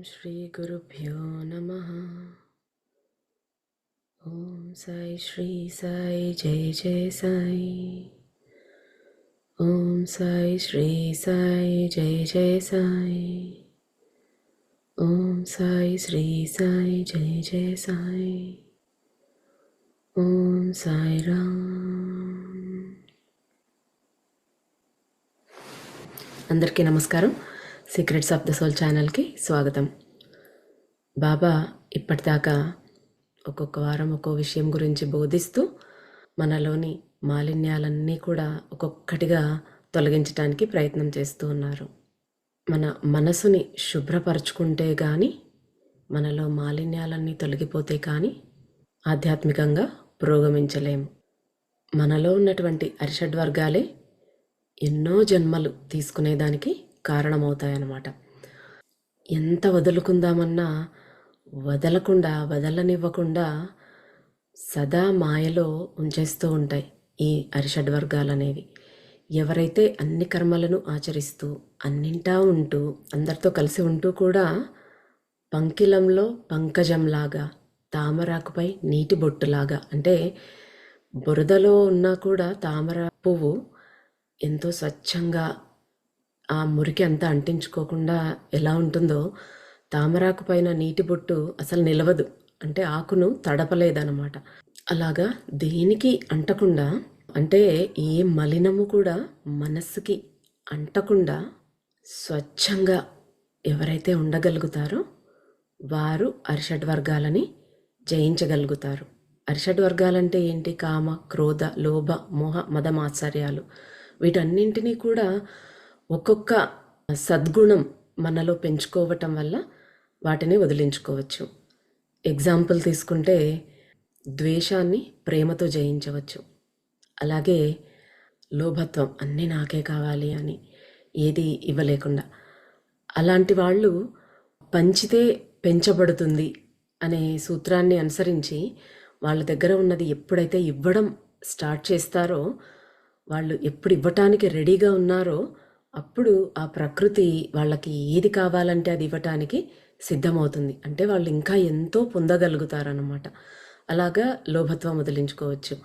శ్రీ గురుభ్యో నమః. ఓం సాయి శ్రీ సాయి జయ జయ సాయి. ఓం సాయి శ్రీ సాయి జయ జయ సాయి. ఓం సాయి శ్రీ సాయి జయ జయ సాయి. ఓం సాయి రామ్. అందరికీ నమస్కారం. సీక్రెట్స్ ఆఫ్ ద సోల్ ఛానల్కి స్వాగతం. బాబా ఇప్పటిదాకా ఒక్కొక్క వారం ఒక్కో విషయం గురించి బోధిస్తూ మనలోని మాలిన్యాలన్నీ కూడా ఒక్కొక్కటిగా తొలగించడానికి ప్రయత్నం చేస్తూ ఉన్నారు. మన మనసుని శుభ్రపరచుకుంటే కానీ, మనలో మాలిన్యాలన్నీ తొలగిపోతే కానీ ఆధ్యాత్మికంగా పురోగమించలేము. మనలో ఉన్నటువంటి అరిషడ్వర్గాలే ఎన్నో జన్మలు తీసుకునేదానికి కారణమవుతాయన్నమాట. ఎంత వదులుకుందామన్నా వదలనివ్వకుండా సదా మాయలో ఉంచేస్తూ ఉంటాయి ఈ అరిషడ్వర్గాలు అనేవి. ఎవరైతే అన్ని కర్మలను ఆచరిస్తూ అన్నింటా ఉంటూ అందరితో కలిసి ఉంటూ కూడా పంకిలంలో పంకజంలాగా, తామరాకుపై నీటి బొట్టులాగా, అంటే బురదలో ఉన్నా కూడా తామర పువ్వు ఎంతో స్వచ్ఛంగా ఆ మురికి అంతా అంటించుకోకుండా ఎలా ఉంటుందో, తామరాకు పైన నీటి బొట్టు అసలు నిలవదు, అంటే ఆకును తడపలేదన్నమాట. అలాగా దేనికి అంటకుండా, అంటే ఏ మలినము కూడా మనస్సుకి అంటకుండా స్వచ్ఛంగా ఎవరైతే ఉండగలుగుతారో వారు అరిషడ్వర్గాలని జయించగలుగుతారు. అరిషడ్వర్గాలంటే ఏంటి? కామ, క్రోధ, లోభ, మోహ, మద, మాత్సర్యాలు. వీటన్నింటినీ కూడా ఒక్కొక్క సద్గుణం మనలో పెంచుకోవటం వల్ల వాటిని వదిలించుకోవచ్చు. ఎగ్జాంపుల్ తీసుకుంటే ద్వేషాన్ని ప్రేమతో జయించవచ్చు. అలాగే లోభత్వం, అన్నీ నాకే కావాలి అని ఏది ఇవ్వలేకుండా, అలాంటి వాళ్ళు పంచితే పెంచబడుతుంది అనే సూత్రాన్ని అనుసరించి వాళ్ళ దగ్గర ఉన్నది ఎప్పుడైతే ఇవ్వడం స్టార్ట్ చేస్తారో, వాళ్ళు ఎప్పుడు ఇవ్వటానికి రెడీగా ఉన్నారో అప్పుడు ఆ ప్రకృతి వాళ్ళకి ఏది కావాలంటే అది ఇవ్వటానికి సిద్ధమవుతుంది. అంటే వాళ్ళు ఇంకా ఎంతో పొందగలుగుతారన్నమాట. అలాగా లోభత్వం వదిలించుకోవచ్చు.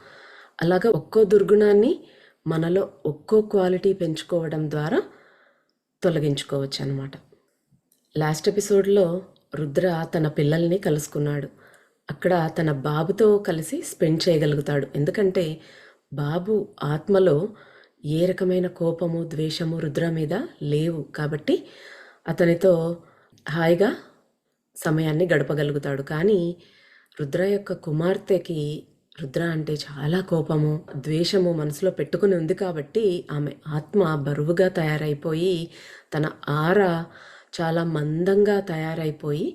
అలాగా ఒక్కో దుర్గుణాన్ని మనలో ఒక్కో క్వాలిటీ పెంచుకోవడం ద్వారా తొలగించుకోవచ్చు అన్నమాట. లాస్ట్ ఎపిసోడ్లో రుద్ర తన పిల్లల్ని కలుసుకున్నాడు. అక్కడ తన బాబుతో కలిసి స్పెండ్ చేయగలుగుతాడు. ఎందుకంటే బాబు ఆత్మలో ఏ రకమైన కోపము, ద్వేషము రుద్ర మీద లేవు కాబట్టి అతనితో హాయిగా సమయాన్ని గడపగలుగుతాడు. కానీ రుద్ర యొక్క కుమార్తెకి రుద్ర అంటే చాలా కోపము, ద్వేషము మనసులో పెట్టుకుని ఉంది కాబట్టి ఆమె ఆత్మ బరువుగా తయారైపోయి, తన ఆర చాలా మందంగా తయారైపోయి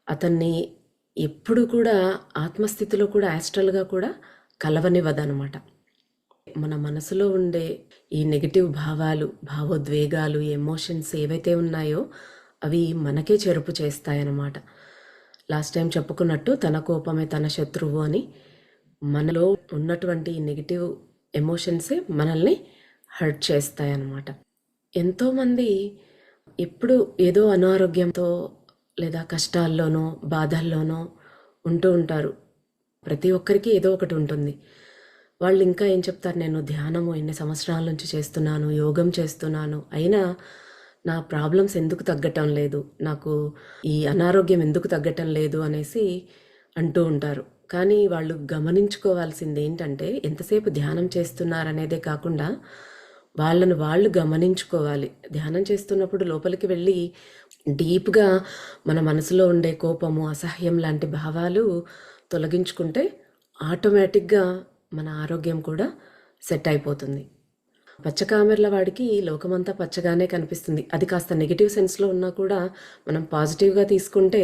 అతన్ని ఎప్పుడు కూడా ఆత్మస్థితిలో కూడా యాస్ట్రల్గా కూడా కలవనివ్వదనమాట. మన మనసులో ఉండే ఈ నెగిటివ్ భావాలు, భావోద్వేగాలు, ఎమోషన్స్ ఏవైతే ఉన్నాయో అవి మనకే చెరుపు చేస్తాయన్నమాట. లాస్ట్ టైం చెప్పుకున్నట్టు తన కోపమే తన శత్రువు అని, మనలో ఉన్నటువంటి నెగిటివ్ ఎమోషన్సే మనల్ని హర్ట్ చేస్తాయన్నమాట. ఎంతోమంది ఎప్పుడు ఏదో అనారోగ్యంతో లేదా కష్టాల్లోనో బాధల్లోనో ఉంటూ ఉంటారు. ప్రతి ఒక్కరికి ఏదో ఒకటి ఉంటుంది. వాళ్ళు ఇంకా ఏం చెప్తారు, నేను ధ్యానము ఎన్ని సంవత్సరాల నుంచి చేస్తున్నాను, యోగం చేస్తున్నాను, అయినా నా ప్రాబ్లమ్స్ ఎందుకు తగ్గటం లేదు, నాకు ఈ అనారోగ్యం ఎందుకు తగ్గటం లేదు అనేసి అంటూ ఉంటారు. కానీ వాళ్ళు గమనించుకోవాల్సింది ఏంటంటే, ఎంతసేపు ధ్యానం చేస్తున్నారనేదే కాకుండా వాళ్ళను వాళ్ళు గమనించుకోవాలి. ధ్యానం చేస్తున్నప్పుడు లోపలికి వెళ్ళి డీప్గా మన మనసులో ఉండే కోపము, అసహ్యం లాంటి భావాలు తొలగించుకుంటే ఆటోమేటిక్గా మన ఆరోగ్యం కూడా సెట్ అయిపోతుంది. పచ్చకామెర్ల వాడికి లోకమంతా పచ్చగానే కనిపిస్తుంది. అది కాస్త నెగిటివ్ సెన్స్లో ఉన్నా కూడా మనం పాజిటివ్గా తీసుకుంటే,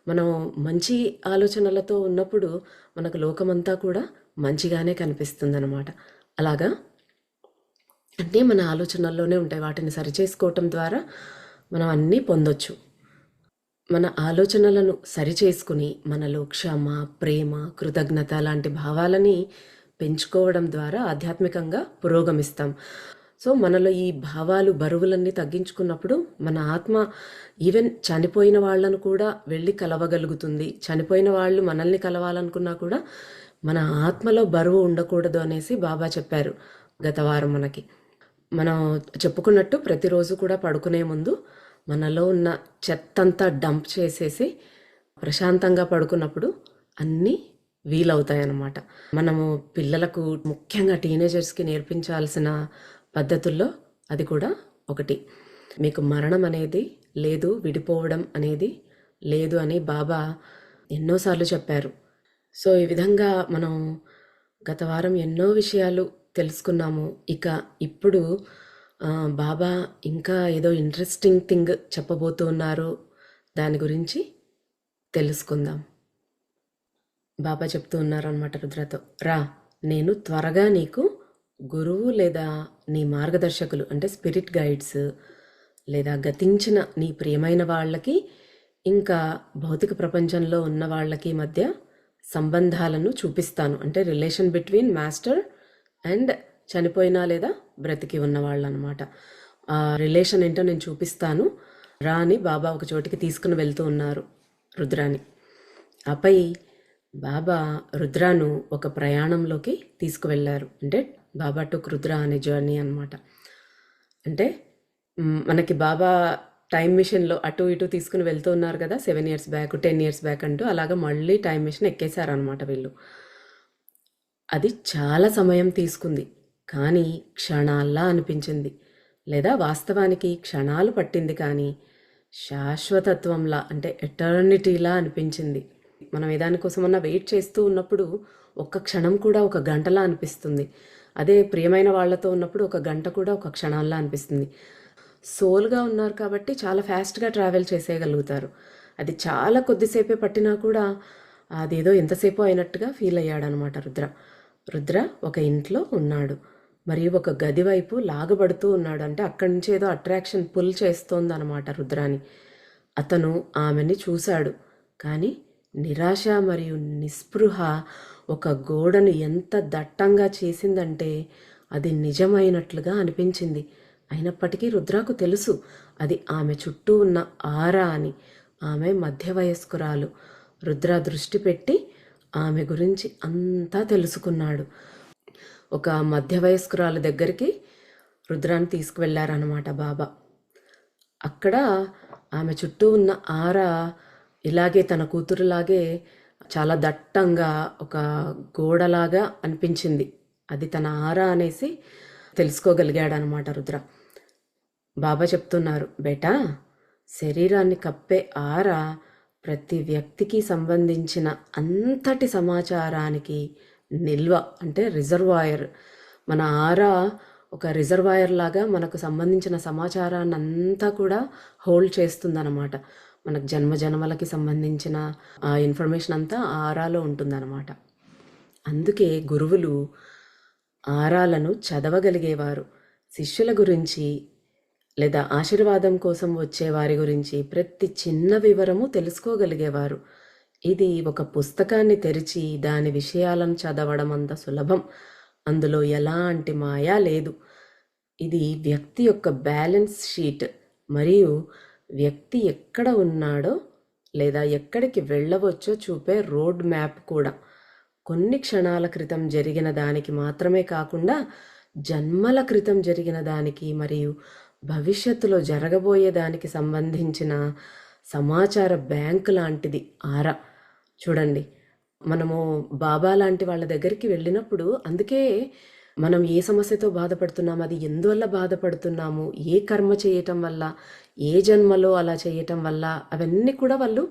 మనం మంచి ఆలోచనలతో ఉన్నప్పుడు మనకు లోకమంతా కూడా మంచిగానే కనిపిస్తుంది అన్నమాట. అలాగా అంటే మన ఆలోచనల్లోనే ఉంటాయి. వాటిని సరిచేసుకోవటం ద్వారా మనం అన్నీ పొందొచ్చు. మన ఆలోచనలను సరిచేసుకుని మనలో క్షమ, ప్రేమ, కృతజ్ఞత లాంటి భావాలని పెంచుకోవడం ద్వారా ఆధ్యాత్మికంగా పురోగమిస్తాం. సో మనలో ఈ భావాలు బరువులన్నీ తగ్గించుకున్నప్పుడు మన ఆత్మ ఈవెన్ చనిపోయిన వాళ్ళను కూడా వెళ్ళి కలవగలుగుతుంది. చనిపోయిన వాళ్ళు మనల్ని కలవాలనుకున్నా కూడా మన ఆత్మలో బరువు ఉండకూడదు అనేసి బాబా చెప్పారు గత వారం మనకి. మనం చెప్పుకున్నట్టు ప్రతిరోజు కూడా పడుకునే ముందు మనలో ఉన్న చెత్తంతా డంప్ చేసేసి ప్రశాంతంగా పడుకున్నప్పుడు అన్నీ వీలవుతాయన్నమాట. మనము పిల్లలకు ముఖ్యంగా టీనేజర్స్కి నేర్పించాల్సిన పద్ధతుల్లో అది కూడా ఒకటి. మీకు మరణం అనేది లేదు, విడిపోవడం అనేది లేదు అని బాబా ఎన్నోసార్లు చెప్పారు. సో ఈ విధంగా మనం గత వారం ఎన్నో విషయాలు తెలుసుకున్నాము. ఇక ఇప్పుడు బాబా ఇంకా ఏదో ఇంట్రెస్టింగ్ థింగ్ చెప్పబోతూ ఉన్నారు, దాని గురించి తెలుసుకుందాం. బాబా చెప్తూ ఉన్నారనమాట రుద్రతో, రా, నేను త్వరగా నీకు గురువు లేదా నీ మార్గదర్శకులు అంటే స్పిరిట్ గైడ్స్ లేదా గతించిన నీ ప్రియమైన వాళ్ళకి ఇంకా భౌతిక ప్రపంచంలో ఉన్న వాళ్ళకి మధ్య సంబంధాలను చూపిస్తాను. అంటే రిలేషన్ బిట్వీన్ మాస్టర్ అండ్ చనిపోయినా లేదా బ్రతికి ఉన్న వాళ్ళు అనమాట. ఆ రిలేషన్ ఏంటో నేను చూపిస్తాను రా అని బాబా ఒక చోటికి తీసుకుని వెళ్తూ ఉన్నారు రుద్రాని. ఆపై బాబా రుద్రాను ఒక ప్రయాణంలోకి తీసుకువెళ్ళారు. అంటే బాబా టుక్ రుద్ర అనే జర్నీ అనమాట. అంటే మనకి బాబా టైం మిషన్లో అటు ఇటు తీసుకుని వెళ్తూ ఉన్నారు కదా, 7 years బ్యాక్ 10 years బ్యాక్ అంటూ, అలాగా మళ్ళీ టైం మిషన్ ఎక్కేశారనమాట వీళ్ళు. అది చాలా సమయం తీసుకుంది, కానీ క్షణాల్లా అనిపించింది. లేదా వాస్తవానికి క్షణాలు పట్టింది, కానీ శాశ్వతత్వంలా అంటే ఎటర్నిటీలా అనిపించింది. మనం ఏదానికోసమన్నా వెయిట్ చేస్తూ ఉన్నప్పుడు ఒక్క క్షణం కూడా ఒక గంటలా అనిపిస్తుంది. అదే ప్రియమైన వాళ్ళతో ఉన్నప్పుడు ఒక గంట కూడా ఒక క్షణాల్లా అనిపిస్తుంది. సోల్గా ఉన్నారు కాబట్టి చాలా ఫాస్ట్గా ట్రావెల్ చేసేయగలుగుతారు. అది చాలా కొద్దిసేపే పట్టినా కూడా అదేదో ఎంతసేపు అయినట్టుగా ఫీల్ అయ్యాడనమాట రుద్ర. రుద్ర ఒక ఇంట్లో ఉన్నాడు, మరియు ఒక గది వైపు లాగబడుతూ ఉన్నాడు. అంటే అక్కడి నుంచి ఏదో అట్రాక్షన్ పుల్ చేస్తోందనమాట రుద్రాని. అతను ఆమెని చూశాడు, కానీ నిరాశ మరియు నిస్పృహ ఒక గోడను ఎంత దట్టంగా చేసిందంటే అది నిజమైనట్లుగా అనిపించింది. అయినప్పటికీ రుద్రకు తెలుసు అది ఆమె చుట్టూ ఉన్న ఆరా అని. ఆమె మధ్య వయస్కురాలు. రుద్ర దృష్టి పెట్టి ఆమె గురించి అంతా తెలుసుకున్నాడు. ఒక మధ్య వయస్కురాలు దగ్గరికి రుద్రాన్ని తీసుకువెళ్ళారనమాట బాబా. అక్కడ ఆమె చుట్టూ ఉన్న ఆరా ఇలాగే తన కూతురులాగే చాలా దట్టంగా ఒక గోడలాగా అనిపించింది. అది తన ఆరా అనేసి తెలుసుకోగలిగాడనమాట రుద్ర. బాబా చెప్తున్నారు, బేటా, శరీరాన్ని కప్పే ఆరా ప్రతి వ్యక్తికి సంబంధించిన అంతటి సమాచారానికి నిల్వ, అంటే రిజర్వాయర్. మన ఆరా ఒక రిజర్వాయర్ లాగా మనకు సంబంధించిన సమాచారాన్ని అంతా కూడా హోల్డ్ చేస్తుందన్నమాట. మనకు జన్మలకి సంబంధించిన ఆ ఇన్ఫర్మేషన్ అంతా ఆరాలో ఉంటుందన్నమాట. అందుకే గురువులు ఆరాలను చదవగలిగేవారు. శిష్యుల గురించి లేదా ఆశీర్వాదం కోసం వచ్చే వారి గురించి ప్రతి చిన్న వివరము తెలుసుకోగలిగేవారు. ఇది ఒక పుస్తకాన్ని తెరిచి దాని విషయాలను చదవడం అంత సులభం. అందులో ఎలాంటి మాయా లేదు. ఇది వ్యక్తి యొక్క బ్యాలెన్స్ షీట్ మరియు వ్యక్తి ఎక్కడ ఉన్నాడో లేదా ఎక్కడికి వెళ్ళవచ్చో చూపే రోడ్ మ్యాప్ కూడా. కొన్ని క్షణాల క్రితం జరిగిన దానికి మాత్రమే కాకుండా జన్మల క్రితం జరిగిన దానికి మరియు భవిష్యత్తులో జరగబోయే దానికి సంబంధించిన సమాచార బ్యాంకు లాంటిది ఆరా. చూడండి, మనము బాబా లాంటి వాళ్ళ దగ్గరికి వెళ్ళినప్పుడు, అందుకే మనం ఏ సమస్యతో బాధపడుతున్నాము, అది ఎందువల్ల బాధపడుతున్నాము, ఏ కర్మ చేయటం వల్ల, ఏ జన్మలో అలా చేయటం వల్ల, అవన్నీ కూడా వాళ్ళు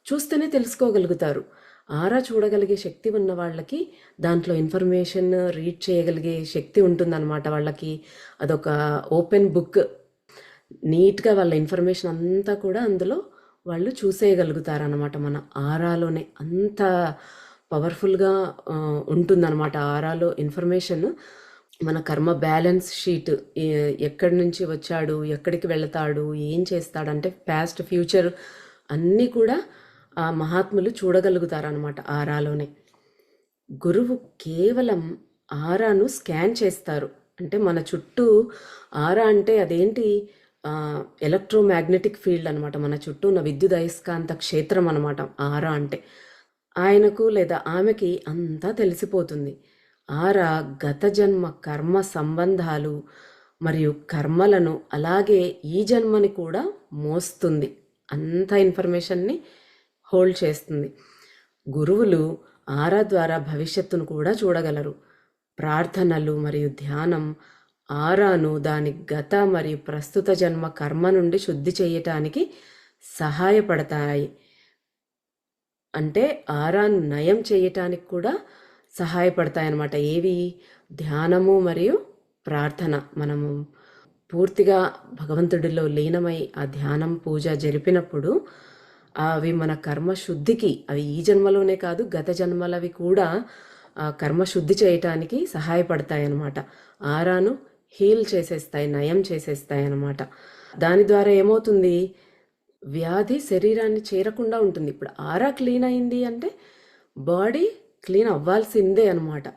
చూస్తేనే తెలుసుకోగలుగుతారు. ఆరా చూడగలిగే శక్తి ఉన్న వాళ్ళకి దాంట్లో ఇన్ఫర్మేషన్ రీడ్ చేయగలిగే శక్తి ఉంటుందన్నమాట. వాళ్ళకి అదొక ఓపెన్ బుక్. నీట్గా వాళ్ళ ఇన్ఫర్మేషన్ అంతా కూడా అందులో వాళ్ళు చూసేయగలుగుతారనమాట. మన ఆరాలోనే అంత పవర్ఫుల్గా ఉంటుందన్నమాట ఆరాలో ఇన్ఫర్మేషన్. మన కర్మ బ్యాలెన్స్ షీట్, ఎక్కడి నుంచి వచ్చాడు, ఎక్కడికి వెళతాడు, ఏం చేస్తాడంటే పాస్ట్ ఫ్యూచర్ అన్నీ కూడా ఆ మహాత్ములు చూడగలుగుతారనమాట ఆరాలోనే. గురువు కేవలం ఆరాను స్కాన్ చేస్తారు, అంటే మన చుట్టూ ఆరా అంటే అదేంటి, ఎలక్ట్రోమాగ్నెటిక్ ఫీల్డ్ అనమాట. మన చుట్టూ ఉన్న విద్యుదయస్కాంత క్షేత్రం అనమాట ఆరా అంటే. ఆయనకు లేదా ఆమెకి అంతా తెలిసిపోతుంది. ఆరా గత జన్మ కర్మ సంబంధాలు మరియు కర్మలను, అలాగే ఈ జన్మని కూడా మోస్తుంది. అంత ఇన్ఫర్మేషన్ని హోల్డ్ చేస్తుంది. గురువులు ఆరా ద్వారా భవిష్యత్తును కూడా చూడగలరు. ప్రార్థనలు మరియు ధ్యానం ఆరాను దాని గత మరియు ప్రస్తుత జన్మ కర్మ నుండి శుద్ధి చేయటానికి సహాయపడతాయి. అంటే ఆరాను నయం చేయటానికి కూడా సహాయపడతాయి అన్నమాట. ఏవి? ధ్యానము మరియు ప్రార్థన. మనము పూర్తిగా భగవంతుడిలో లీనమై ఆ ధ్యానం పూజ జరిపినప్పుడు అవి మన కర్మ శుద్ధికి, అవి ఈ జన్మలోనే కాదు గత జన్మలవి కూడా కర్మ శుద్ధి చేయటానికి సహాయపడతాయి అన్నమాట. ఆరాను హీల్ చేసేస్తాయి, నయం చేసేస్తాయి అన్నమాట. దాని ద్వారా ఏమవుతుంది? వ్యాధి శరీరాన్ని చేరకుండా ఉంటుంది. ఇప్పుడు ఆరా క్లీన్ అయింది అంటే బాడీ క్లీన్ అవ్వాల్సిందే అనమాట.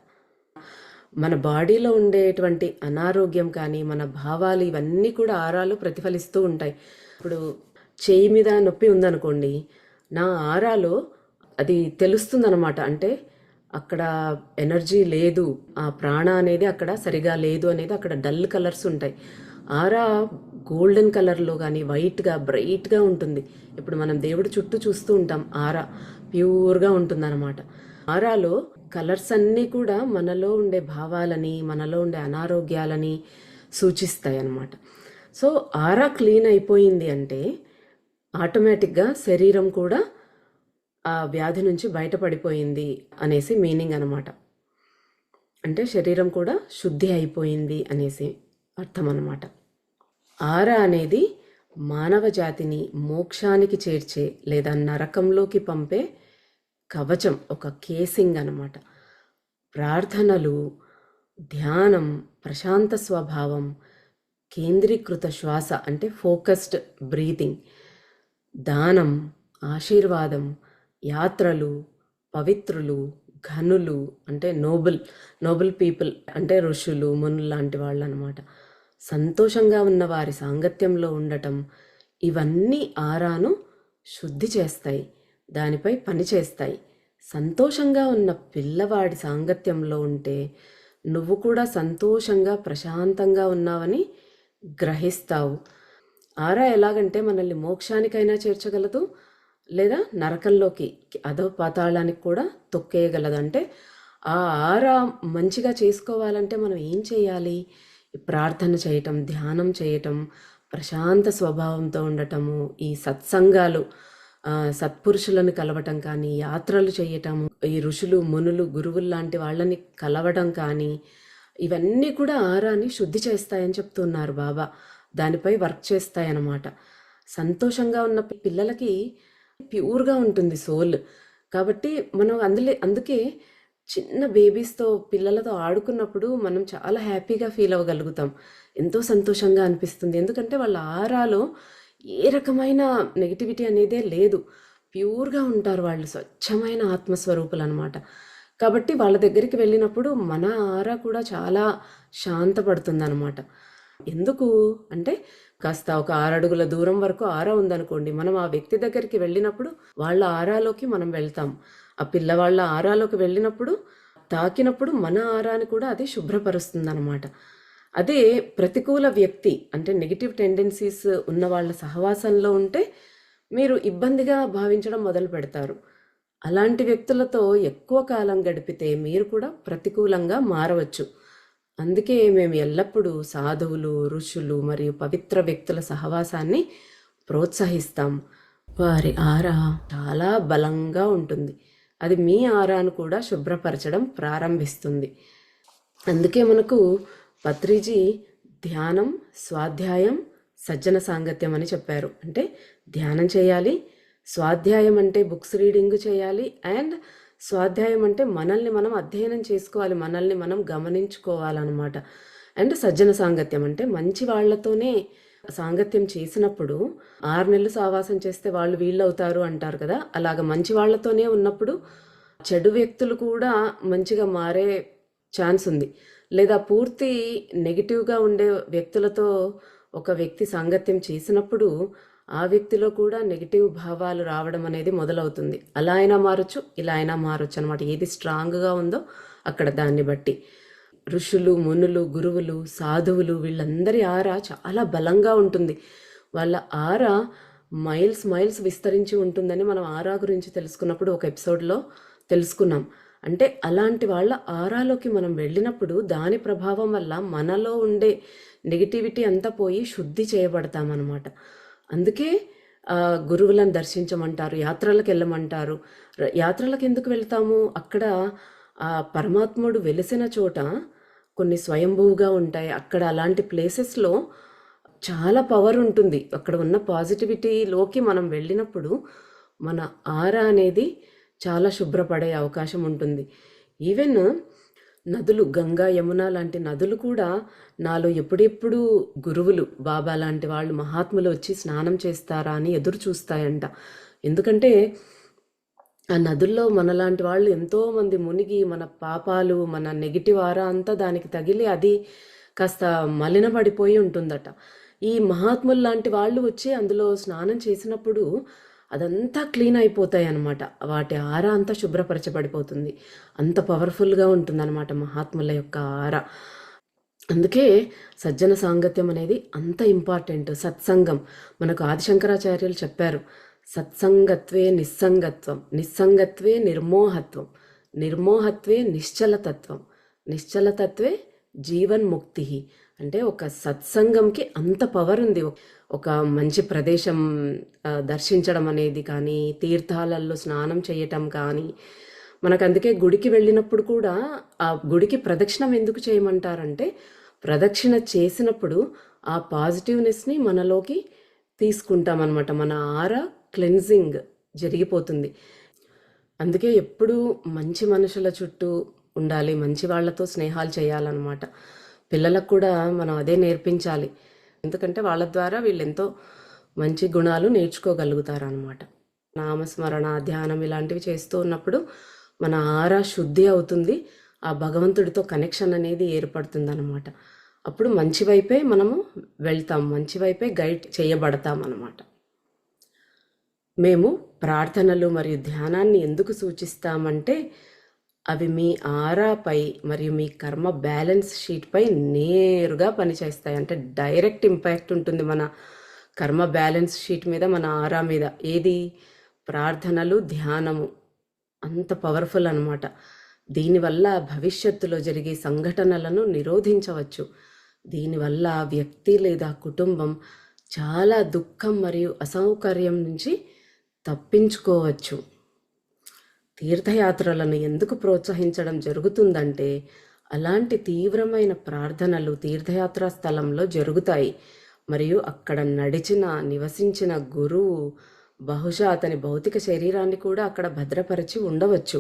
మన బాడీలో ఉండేటువంటి అనారోగ్యం కానీ మన భావాలు ఇవన్నీ కూడా ఆరాలో ప్రతిఫలిస్తూ ఉంటాయి. ఇప్పుడు చేయి మీద నొప్పి ఉందనుకోండి, నా ఆరాలో అది తెలుస్తుందన్నమాట. అంటే అక్కడ ఎనర్జీ లేదు, ఆ ప్రాణ అనేది అక్కడ సరిగా లేదు అనేది అక్కడ డల్ కలర్స్ ఉంటాయి. ఆరా గోల్డెన్ కలర్లో కానీ వైట్గా బ్రైట్గా ఉంటుంది. ఇప్పుడు మనం దేవుడి చుట్టూ చూస్తూ ఉంటాం, ఆరా ప్యూర్గా ఉంటుందన్నమాట. ఆరాలో కలర్స్ అన్నీ కూడా మనలో ఉండే భావాలని, మనలో ఉండే అనారోగ్యాలని సూచిస్తాయి అన్నమాట. సో ఆరా క్లీన్ అయిపోయింది అంటే ఆటోమేటిక్గా శరీరం కూడా ఆ వ్యాధి నుంచి బయటపడిపోయింది అనేసి మీనింగ్ అనమాట. అంటే శరీరం కూడా శుద్ధి అయిపోయింది అనేసి అర్థం అన్నమాట. ఆరా అనేది మానవ జాతిని మోక్షానికి చేర్చే లేదా నరకంలోకి పంపే కవచం, ఒక కేసింగ్ అన్నమాట. ప్రార్థనలు, ధ్యానం, ప్రశాంత స్వభావం, కేంద్రీకృత శ్వాస అంటే ఫోకస్డ్ బ్రీతింగ్, దానం, ఆశీర్వాదం, యాత్రలు, పవిత్రులు, ఘనులు అంటే నోబుల్ పీపుల్ అంటే ఋషులు, మునులు లాంటి వాళ్ళు అనమాట. సంతోషంగా ఉన్న వారి సాంగత్యంలో ఉండటం, ఇవన్నీ ఆరాను శుద్ధి చేస్తాయి, దానిపై పని చేస్తాయి. సంతోషంగా ఉన్న పిల్లవాడి సాంగత్యంలో ఉంటే నువ్వు కూడా సంతోషంగా ప్రశాంతంగా ఉన్నావని గ్రహిస్తావు. ఆరా ఎలాగంటే మనల్ని మోక్షానికైనా చేర్చగలదు, లేదా నరకంలోకి అధో పాతాళానికి కూడా తొక్కేయగలదు. అంటే ఆ ఆరా మంచిగా చేసుకోవాలంటే మనం ఏం చేయాలి? ప్రార్థన చేయటం, ధ్యానం చేయటం, ప్రశాంత స్వభావంతో ఉండటము, ఈ సత్సంగాలు, సత్పురుషులను కలవటం కానీ, యాత్రలు చేయటము, ఈ ఋషులు, మునులు, గురువులు లాంటి వాళ్ళని కలవడం కానీ, ఇవన్నీ కూడా ఆరాని శుద్ధి చేస్తాయని చెప్తున్నారు బాబా. దానిపై వర్క్ చేస్తాయన్నమాట. సంతోషంగా ఉన్న పిల్లలకి ప్యూర్గా ఉంటుంది సోల్. కాబట్టి మనం అందుకే చిన్న బేబీస్తో, పిల్లలతో ఆడుకున్నప్పుడు మనం చాలా హ్యాపీగా ఫీల్ అవ్వగలుగుతాం, ఎంతో సంతోషంగా అనిపిస్తుంది. ఎందుకంటే వాళ్ళ ఆరాలో ఏ రకమైన నెగిటివిటీ అనేదే లేదు, ప్యూర్గా ఉంటారు వాళ్ళు, స్వచ్ఛమైన ఆత్మస్వరూపులు అనమాట. కాబట్టి వాళ్ళ దగ్గరికి వెళ్ళినప్పుడు మన ఆరా కూడా చాలా శాంతపడుతుంది అనమాట. ఎందుకు అంటే కాస్త ఒక 6 అడుగుల దూరం వరకు ఆరా ఉందనుకోండి, మనం ఆ వ్యక్తి దగ్గరికి వెళ్ళినప్పుడు వాళ్ళ ఆరాలోకి మనం వెళ్తాం. ఆ పిల్లవాళ్ళ ఆరాలోకి వెళ్ళినప్పుడు, తాకినప్పుడు మన ఆరాని కూడా అది శుభ్రపరుస్తుంది అనమాట. అదే ప్రతికూల వ్యక్తి అంటే నెగిటివ్ టెండెన్సీస్ ఉన్న వాళ్ళ సహవాసంలో ఉంటే మీరు ఇబ్బందిగా భావించడం మొదలు పెడతారు. అలాంటి వ్యక్తులతో ఎక్కువ కాలం గడిపితే మీరు కూడా ప్రతికూలంగా మారవచ్చు. అందుకే మేము ఎల్లప్పుడూ సాధువులు, ఋషులు మరియు పవిత్ర వ్యక్తుల సహవాసాన్ని ప్రోత్సహిస్తాం. వారి ఆరా చాలా బలంగా ఉంటుంది, అది మీ ఆరాను కూడా శుభ్రపరచడం ప్రారంభిస్తుంది. అందుకే మనకు పత్రిజీ ధ్యానం, స్వాధ్యాయం, సజ్జన సాంగత్యం అని చెప్పారు. అంటే ధ్యానం చేయాలి, స్వాధ్యాయం అంటే బుక్స్ రీడింగ్ చేయాలి, అండ్ స్వాధ్యాయం అంటే మనల్ని మనం అధ్యయనం చేసుకోవాలి, మనల్ని మనం గమనించుకోవాలన్నమాట. అండ్ సజ్జన సాంగత్యం అంటే మంచి వాళ్లతోనే సాంగత్యం చేసినప్పుడు 6 నెలలు సావాసం చేస్తే వాళ్ళు వీళ్ళు అవుతారు అంటారు కదా, అలాగ మంచి వాళ్లతోనే ఉన్నప్పుడు చెడు వ్యక్తులు కూడా మంచిగా మారే ఛాన్స్ ఉంది. లేదా పూర్తి నెగిటివ్గా ఉండే వ్యక్తులతో ఒక వ్యక్తి సాంగత్యం చేసినప్పుడు ఆ వ్యక్తిలో కూడా నెగిటివ్ భావాలు రావడం అనేది మొదలవుతుంది. అలా అయినా మారచ్చు, ఇలా అయినా మారచ్చు అనమాట. ఏది స్ట్రాంగ్గా ఉందో అక్కడ దాన్ని బట్టి. ఋషులు, మునులు, గురువులు, సాధువులు వీళ్ళందరి ఆరా చాలా బలంగా ఉంటుంది. వాళ్ళ ఆరా మైల్స్ మైల్స్ విస్తరించి ఉంటుందని మనం ఆరా గురించి తెలుసుకున్నప్పుడు ఒక ఎపిసోడ్లో తెలుసుకున్నాం. అంటే అలాంటి వాళ్ళ ఆరాలోకి మనం వెళ్ళినప్పుడు దాని ప్రభావం వల్ల మనలో ఉండే నెగిటివిటీ అంతా పోయి శుద్ధి చేయబడతామన్నమాట. అందుకే గురువులను దర్శించమంటారు, యాత్రలకు వెళ్ళమంటారు. యాత్రలకు ఎందుకు వెళ్తాము? అక్కడ పరమాత్ముడు వెలిసిన చోట కొన్ని స్వయంభూగా ఉంటాయి. అక్కడ అలాంటి ప్లేసెస్లో చాలా పవర్ ఉంటుంది. అక్కడ ఉన్న పాజిటివిటీలోకి మనం వెళ్ళినప్పుడు మన ఆరా అనేది చాలా శుభ్రపడే అవకాశం ఉంటుంది. ఈవెన్ నదులు, గంగా, యమున లాంటి నదులు కూడా నాలో ఎప్పుడెప్పుడు గురువులు, బాబా లాంటి వాళ్ళు, మహాత్ములు వచ్చి స్నానం చేస్తారా అని ఎదురు చూస్తాయంట. ఎందుకంటే ఆ నదుల్లో మనలాంటి వాళ్ళు ఎంతోమంది మునిగి మన పాపాలు, మన నెగిటివ్ ఆరా అంతా దానికి తగిలి అది కాస్త మలినపడిపోయి ఉంటుందట. ఈ మహాత్ములు లాంటి వాళ్ళు వచ్చి అందులో స్నానం చేసినప్పుడు అదంతా క్లీన్ అయిపోతాయి అన్నమాట. వాటి ఆరా అంతా శుభ్రపరచబడిపోతుంది. అంత పవర్ఫుల్గా ఉంటుందన్నమాట మహాత్ముల యొక్క ఆరా. అందుకే సజ్జన సాంగత్యం అనేది అంత ఇంపార్టెంట్. సత్సంగం మనకు ఆదిశంకరాచార్యులు చెప్పారు, సత్సంగత్వే నిస్సంగత్వం, నిస్సంగత్వే నిర్మోహత్వం, నిర్మోహత్వే నిశ్చలతత్వం, నిశ్చలతత్వే జీవన్ముక్తి. అంటే ఒక సత్సంగంకి అంత పవర్ ఉంది. ఒక మంచి ప్రదేశం దర్శించడం అనేది కానీ, తీర్థాలలో స్నానం చేయటం కానీ, మనకు అందుకే గుడికి వెళ్ళినప్పుడు కూడా ఆ గుడికి ప్రదక్షిణం ఎందుకు చేయమంటారంటే, ప్రదక్షిణ చేసినప్పుడు ఆ పాజిటివ్నెస్ని మనలోకి తీసుకుంటామన్నమాట. మన ఆరా క్లెన్జింగ్ జరిగిపోతుంది. అందుకే ఎప్పుడూ మంచి మనుషుల చుట్టూ ఉండాలి, మంచి వాళ్ళతో స్నేహాలు చేయాలన్నమాట. పిల్లలకు కూడా మనం అదే నేర్పించాలి. ఎందుకంటే వాళ్ళ ద్వారా వీళ్ళు ఎంతో మంచి గుణాలు నేర్చుకోగలుగుతారు అన్నమాట. నామస్మరణ, ధ్యానం ఇలాంటివి చేస్తూ ఉన్నప్పుడు మన ఆరా శుద్ధి అవుతుంది. ఆ భగవంతుడితో కనెక్షన్ అనేది ఏర్పడుతుంది అన్నమాట. అప్పుడు మంచి వైపే మనము వెళ్తాం, మంచి వైపే గైడ్ చేయబడతాం అన్నమాట. మేము ప్రార్థనలు మరియు ధ్యానాన్ని ఎందుకు సూచిస్తామంటే, అవి మీ ఆరాపై మరియు మీ కర్మ బ్యాలెన్స్ షీట్పై నేరుగా పనిచేస్తాయి. అంటే డైరెక్ట్ ఇంపాక్ట్ ఉంటుంది మన కర్మ బ్యాలెన్స్ షీట్ మీద, మన ఆరా మీద. ఏది? ప్రార్థనలు, ధ్యానము అంత పవర్ఫుల్ అన్నమాట. దీనివల్ల భవిష్యత్తులో జరిగే సంఘటనలను నిరోధించవచ్చు. దీనివల్ల వ్యక్తి లేదా కుటుంబం చాలా దుఃఖం మరియు అసౌకర్యం నుంచి తప్పించుకోవచ్చు. తీర్థయాత్రలను ఎందుకు ప్రోత్సహించడం జరుగుతుందంటే, అలాంటి తీవ్రమైన ప్రార్థనలు తీర్థయాత్రా స్థలంలో జరుగుతాయి. మరియు అక్కడ నివసించిన గురువు బహుశా అతని భౌతిక శరీరాన్ని కూడా అక్కడ భద్రపరిచి ఉండవచ్చు,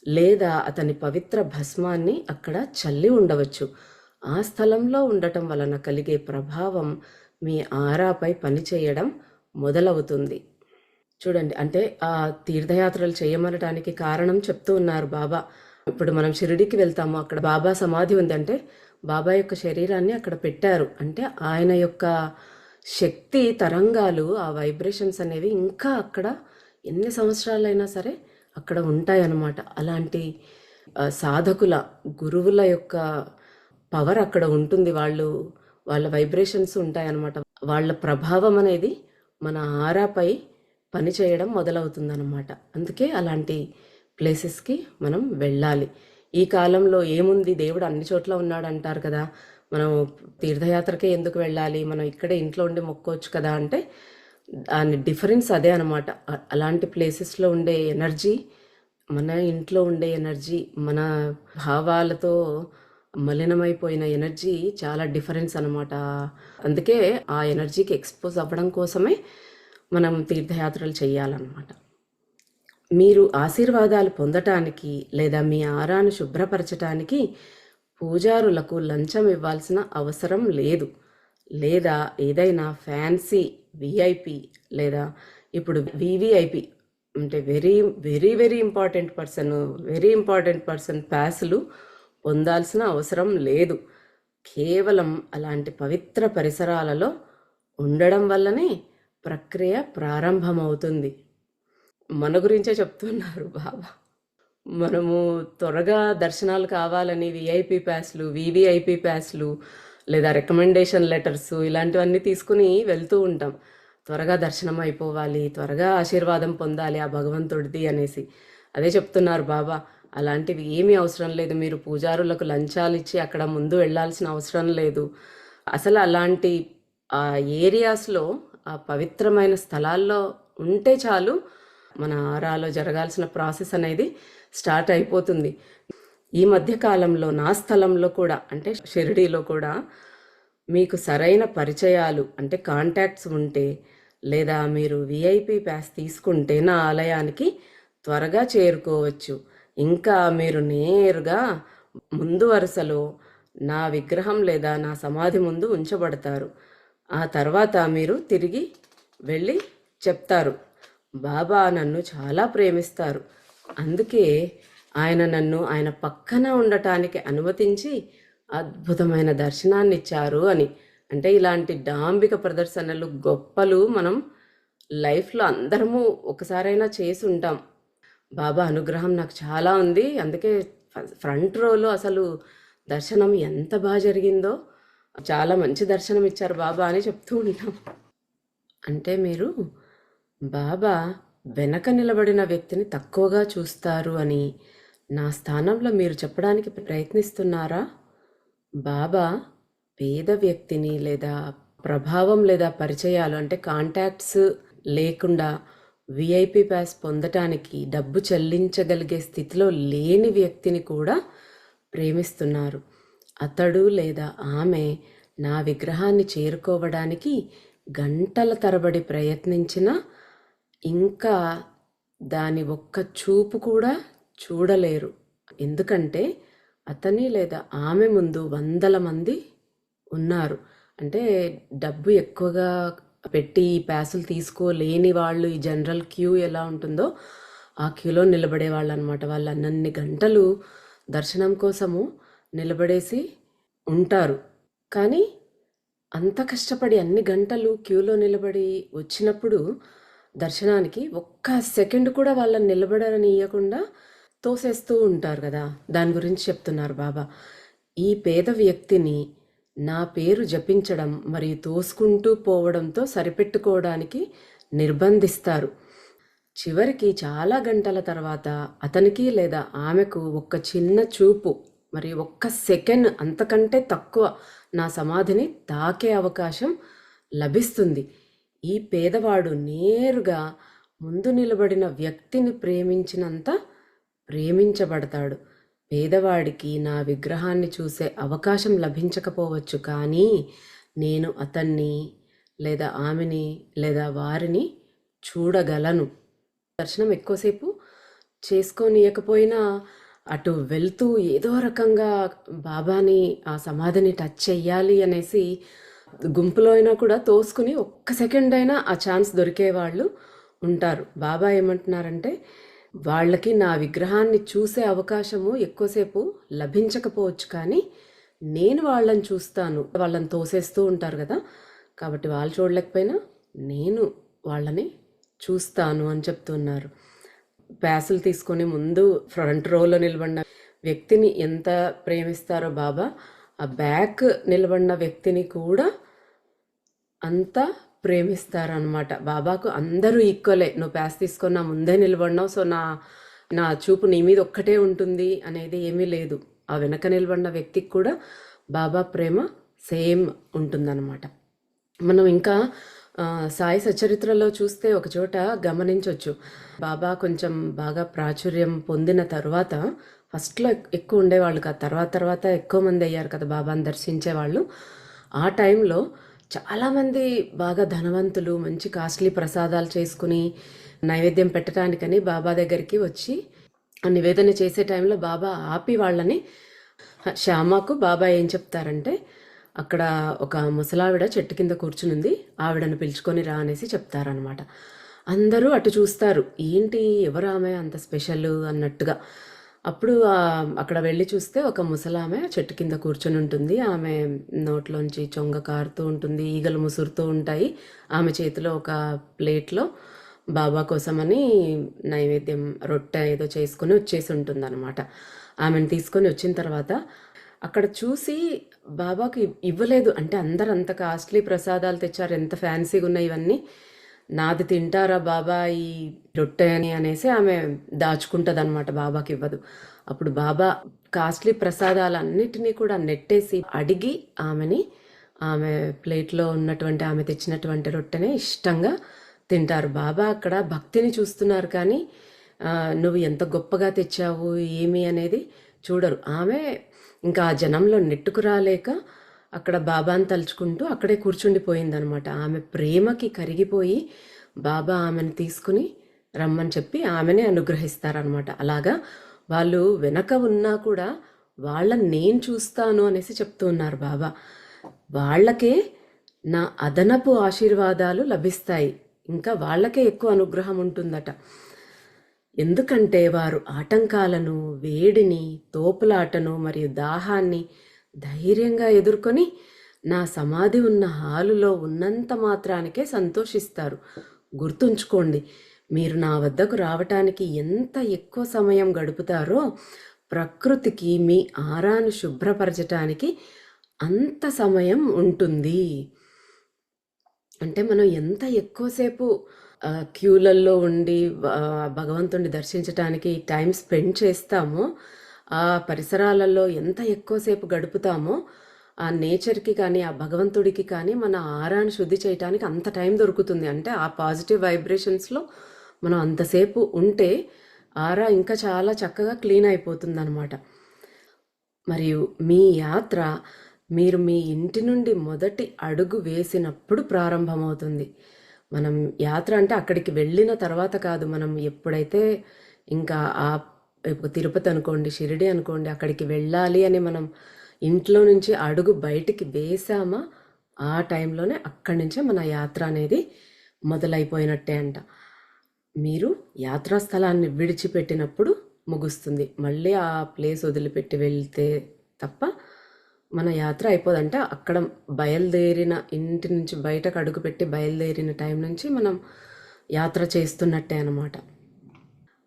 లేదా అతని పవిత్ర భస్మాన్ని అక్కడ చల్లి ఉండవచ్చు. ఆ స్థలంలో ఉండటం వలన కలిగే ప్రభావం మీ ఆరాపై పనిచేయడం మొదలవుతుంది. చూడండి, అంటే ఆ తీర్థయాత్రలు చేయమనడానికి కారణం చెప్తూ ఉన్నారు బాబా. ఇప్పుడు మనం షిరిడీకి వెళ్తాము, అక్కడ బాబా సమాధి ఉంది. అంటే బాబా యొక్క శరీరాన్ని అక్కడ పెట్టారు. అంటే ఆయన యొక్క శక్తి తరంగాలు, ఆ వైబ్రేషన్స్ అనేవి ఇంకా అక్కడ ఎన్ని సంవత్సరాలైనా సరే అక్కడ ఉంటాయన్నమాట. అలాంటి సాధకుల, గురువుల యొక్క పవర్ అక్కడ ఉంటుంది. వాళ్ళ వైబ్రేషన్స్ ఉంటాయన్నమాట. వాళ్ళ ప్రభావం అనేది మన ఆరాపై పని చేయడం మొదలవుతుందన్నమాట. అందుకే అలాంటి ప్లేసెస్కి మనం వెళ్ళాలి. ఈ కాలంలో ఏముంది, దేవుడు అన్ని చోట్ల ఉన్నాడు అంటారు కదా, మనం తీర్థయాత్రకే ఎందుకు వెళ్ళాలి, మనం ఇక్కడే ఇంట్లో ఉండి మొక్కోవచ్చు కదా అంటే, దాని డిఫరెన్స్ అదే అనమాట. అలాంటి ప్లేసెస్లో ఉండే ఎనర్జీ, మన ఇంట్లో ఉండే ఎనర్జీ, మన భావాలతో మలినమైపోయిన ఎనర్జీ చాలా డిఫరెన్స్ అనమాట. అందుకే ఆ ఎనర్జీకి ఎక్స్పోజ్ అవ్వడం కోసమే మనం తీర్థయాత్రలు చేయాలన్నమాట. మీరు ఆశీర్వాదాలు పొందటానికి లేదా మీ ఆరాను శుభ్రపరచటానికి పూజారులకు లంచం ఇవ్వాల్సిన అవసరం లేదు. లేదా ఏదైనా ఫ్యాన్సీ విఐపి లేదా ఇప్పుడు వివిఐపి అంటే very very very important person పాస్లు పొందాల్సిన అవసరం లేదు. కేవలం అలాంటి పవిత్ర పరిసరాలలో ఉండడం వల్లనే ప్రక్రియ ప్రారంభమవుతుంది. మన గురించే చెప్తున్నారు బాబా. మనము త్వరగా దర్శనాలు కావాలని విఐపి ప్యాస్లు, వివిఐపి ప్యాస్లు లేదా రికమెండేషన్ లెటర్స్ ఇలాంటివన్నీ తీసుకుని వెళ్తూ ఉంటాం. త్వరగా దర్శనం అయిపోవాలి, త్వరగా ఆశీర్వాదం పొందాలి ఆ భగవంతుడిది అనేసి. అదే చెప్తున్నారు బాబా, అలాంటివి ఏమీ అవసరం లేదు. మీరు పూజారులకు లంచాలు ఇచ్చి అక్కడ ముందు వెళ్ళాల్సిన అవసరం లేదు. అసలు అలాంటి ఆ ఏరియాస్లో, ఆ పవిత్రమైన స్థలాల్లో ఉంటే చాలు, మన ఆరాలో జరగాల్సిన ప్రాసెస్ అనేది స్టార్ట్ అయిపోతుంది. ఈ మధ్య కాలంలో నా స్థలంలో కూడా, అంటే షిరిడీలో కూడా మీకు సరైన పరిచయాలు అంటే కాంటాక్ట్స్ ఉంటే, లేదా మీరు విఐపి ప్యాస్ తీసుకుంటే నా ఆలయానికి త్వరగా చేరుకోవచ్చు. ఇంకా మీరు నేరుగా ముందు వరుసలో నా విగ్రహం లేదా నా సమాధి ముందు ఉంచబడతారు. ఆ తర్వాత మీరు తిరిగి వెళ్ళి చెప్తారు, బాబా నన్ను చాలా ప్రేమిస్తారు, అందుకే ఆయన నన్ను ఆయన పక్కన ఉండటానికి అనుమతించి అద్భుతమైన దర్శనాన్ని ఇచ్చారు అని. అంటే ఇలాంటి డాంబిక ప్రదర్శనలు, గొప్పలు మనం లైఫ్లో అందరము ఒకసారైనా చేసి ఉంటాం. బాబా అనుగ్రహం నాకు చాలా ఉంది, అందుకే ఫ్రంట్ రోలో అసలు దర్శనం ఎంత బాగా జరిగిందో, చాలా మంచి దర్శనం ఇచ్చారు బాబా అని చెప్తూ ఉంటాం. అంటే మీరు బాబా వెనక నిలబడిన వ్యక్తిని తక్కువగా చూస్తారు అని నా స్థానంలో మీరు చెప్పడానికి ప్రయత్నిస్తున్నారా? బాబా పేద వ్యక్తిని లేదా ప్రభావం లేదా పరిచయాలు అంటే కాంటాక్ట్స్ లేకుండా విఐపి ప్యాస్ పొందటానికి డబ్బు చెల్లించగలిగే స్థితిలో లేని వ్యక్తిని కూడా ప్రేమిస్తున్నారు. అతడు లేదా ఆమె నా విగ్రహాన్ని చేరుకోవడానికి గంటల తరబడి ప్రయత్నించినా ఇంకా దాని ఒక్క చూపు కూడా చూడలేరు. ఎందుకంటే అతని లేదా ఆమె ముందు వందల మంది ఉన్నారు. అంటే డబ్బు ఎక్కువగా పెట్టి ప్యాసులు తీసుకోలేని వాళ్ళు, ఈ జనరల్ క్యూ ఎలా ఉంటుందో ఆ క్యూలో నిలబడే వాళ్ళు అనమాట. వాళ్ళు అన్నన్ని గంటలు దర్శనం కోసము నిలబడేసి ఉంటారు. కానీ అంత కష్టపడి అన్ని గంటలు క్యూలో నిలబడి వచ్చినప్పుడు దర్శనానికి ఒక్క సెకండ్ కూడా వాళ్ళని నిలబడనియకుండా తోసేస్తూ ఉంటారు కదా. దాని గురించి చెప్తున్నారు బాబా. ఈ పేద వ్యక్తిని నా పేరు జపించడం మరియు తోసుకుంటూ పోవడంతో సరిపెట్టుకోవడానికి నిర్బంధిస్తారు. చివరికి చాలా గంటల తర్వాత అతనికి లేదా ఆమెకు ఒక్క చిన్న చూపు మరియు ఒక్క సెకండ్ అంతకంటే తక్కువ నా సమాధిని తాకే అవకాశం లభిస్తుంది. ఈ పేదవాడు నేరుగా ముందు నిలబడిన వ్యక్తిని ప్రేమించినంత ప్రేమించబడతాడు. పేదవాడికి నా విగ్రహాన్ని చూసే అవకాశం లభించకపోవచ్చు, కానీ నేను అతన్ని లేదా ఆమెని లేదా వారిని చూడగలను. దర్శనం ఎక్కువసేపు చేసుకోనియకపోయినా అటు వెళ్తూ ఏదో రకంగా బాబాని ఆ సమాధిని టచ్ చెయ్యాలి అనేసి గుంపులో అయినా కూడా తోసుకుని ఒక్క సెకండ్ అయినా ఆ ఛాన్స్ దొరికేవాళ్ళు ఉంటారు. బాబా ఏమంటున్నారంటే, వాళ్ళకి నా విగ్రహాన్ని చూసే అవకాశము ఎక్కువసేపు లభించకపోవచ్చు, కానీ నేను వాళ్ళని చూస్తాను. వాళ్ళని తోసేస్తూ ఉంటారు కదా, కాబట్టి వాళ్ళు చూడలేకపోయినా నేను వాళ్ళని చూస్తాను అని చెప్తున్నారు. ప్యాసులు తీసుకొని ముందు ఫ్రంట్ రోలో నిలబడిన వ్యక్తిని ఎంత ప్రేమిస్తారో బాబా, ఆ బ్యాక్ నిలబడిన వ్యక్తిని కూడా అంత ప్రేమిస్తారనమాట. బాబాకు అందరూ ఈక్వలే. నువ్వు ప్యాస్ తీసుకొని నా ముందే నిలబడినావు, సో నా చూపు నీ మీద ఒక్కటే ఉంటుంది అనేది ఏమీ లేదు. ఆ వెనక నిలబడిన వ్యక్తికి కూడా బాబా ప్రేమ సేమ్ ఉంటుందన్నమాట. మనం ఇంకా సాయి సచరిత్రలో చూస్తే ఒక చోట గమనించవచ్చు. బాబా కొంచెం బాగా ప్రాచుర్యం పొందిన తర్వాత ఫస్ట్లో ఎక్కువ ఉండేవాళ్ళు కాదు, తర్వాత ఎక్కువ మంది అయ్యారు కదా బాబాని దర్శించేవాళ్ళు. ఆ టైంలో చాలామంది బాగా ధనవంతులు మంచి కాస్ట్లీ ప్రసాదాలు చేసుకుని నైవేద్యం పెట్టడానికని బాబా దగ్గరికి వచ్చి ఆ నివేదన చేసే టైంలో బాబా ఆపి వాళ్ళని, శ్యామకు బాబా ఏం చెప్తారంటే, అక్కడ ఒక ముసలావిడ చెట్టు కింద కూర్చునుంది, ఆవిడను పిలుచుకొని రా అనేసి చెప్తారనమాట. అందరూ అటు చూస్తారు, ఏంటి ఎవరు ఆమె అంత స్పెషల్ అన్నట్టుగా. అప్పుడు అక్కడ వెళ్ళి చూస్తే ఒక ముసలామె చెట్టు కింద కూర్చొని ఉంటుంది. ఆమె నోట్లోంచి చొంగ కారుతూ ఉంటుంది, ఈగలు ముసురుతూ ఉంటాయి. ఆమె చేతిలో ఒక ప్లేట్లో బాబా కోసమని నైవేద్యం రొట్టె ఏదో చేసుకొని వచ్చేసి ఉంటుందన్నమాట. ఆమెను తీసుకొని వచ్చిన తర్వాత అక్కడ చూసి బాబాకి ఇవ్వలేదు. అంటే అందరు అంత కాస్ట్లీ ప్రసాదాలు తెచ్చారు, ఎంత ఫ్యాన్సీగా ఉన్నాయి ఇవన్నీ, నాది తింటారా బాబా ఈ రొట్టె అని అనేసి ఆమె దాచుకుంటుంది అనమాట, బాబాకి ఇవ్వదు. అప్పుడు బాబా కాస్ట్లీ ప్రసాదాలన్నిటినీ కూడా నెట్టేసి అడిగి ఆమె ప్లేట్లో ఉన్నటువంటి ఆమె తెచ్చినటువంటి రొట్టెనే ఇష్టంగా తింటారు. బాబా అక్కడ భక్తిని చూస్తున్నారు, కానీ నువ్వు ఎంత గొప్పగా తెచ్చావు ఏమి అనేది చూడరు. ఆమె ఇంకా ఆ జనంలో నెట్టుకురాలేక అక్కడ బాబాని తలుచుకుంటూ అక్కడే కూర్చుండిపోయిందనమాట. ఆమె ప్రేమకి కరిగిపోయి బాబా ఆమెను తీసుకుని రమ్మని చెప్పి ఆమెనే అనుగ్రహిస్తారనమాట. అలాగా వాళ్ళు వెనక ఉన్నా కూడా వాళ్ళని నేను చూస్తాను అనేసి చెప్తూ ఉన్నారు బాబా. వాళ్ళకే నా అదనపు ఆశీర్వాదాలు లభిస్తాయి, ఇంకా వాళ్ళకే ఎక్కువ అనుగ్రహం ఉంటుందట. ఎందుకంటే వారు ఆటంకాలను, వేడిని, తోపులాటను మరియు దాహాన్ని ధైర్యంగా ఎదుర్కొని నా సమాధి ఉన్న హాలులో ఉన్నంత మాత్రానికే సంతోషిస్తారు. గుర్తుంచుకోండి, మీరు నా వద్దకు రావటానికి ఎంత ఎక్కువ సమయం గడుపుతారో ప్రకృతికి మీ ఆరాను శుభ్రపరచటానికి అంత సమయం ఉంటుంది. అంటే మనం ఎంత ఎక్కువసేపు క్యూలల్లో ఉండి భగవంతుడిని దర్శించటానికి టైం స్పెండ్ చేస్తామో, ఆ పరిసరాలలో ఎంత ఎక్కువసేపు గడుపుతామో ఆ నేచర్కి కానీ ఆ భగవంతుడికి కానీ మన ఆరాన్ని శుద్ధి చేయటానికి అంత టైం దొరుకుతుంది. అంటే ఆ పాజిటివ్ వైబ్రేషన్స్లో మనం అంతసేపు ఉంటే ఆరా ఇంకా చాలా చక్కగా క్లీన్ అయిపోతుంది అనమాట. మరియు మీ యాత్ర మీరు మీ ఇంటి నుండి మొదటి అడుగు వేసినప్పుడు ప్రారంభమవుతుంది. మనం యాత్ర అంటే అక్కడికి వెళ్ళిన తర్వాత కాదు, మనం ఎప్పుడైతే ఇంకా ఆ తిరుపతి అనుకోండి, షిరిడి అనుకోండి, అక్కడికి వెళ్ళాలి అని మనం ఇంట్లో నుంచి అడుగు బయటికి వేసామా ఆ టైంలోనే అక్కడి నుంచే మన యాత్ర అనేది మొదలైపోయినట్టే అంట. మీరు యాత్రా స్థలాన్ని విడిచిపెట్టినప్పుడు ముగుస్తుంది. మళ్ళీ ఆ ప్లేస్ వదిలిపెట్టి వెళ్తే తప్ప మన యాత్ర అయిపోదంటే అక్కడ బయలుదేరిన ఇంటి నుంచి బయటకు అడుగుపెట్టి బయలుదేరిన టైం నుంచి మనం యాత్ర చేస్తున్నట్టే అన్నమాట.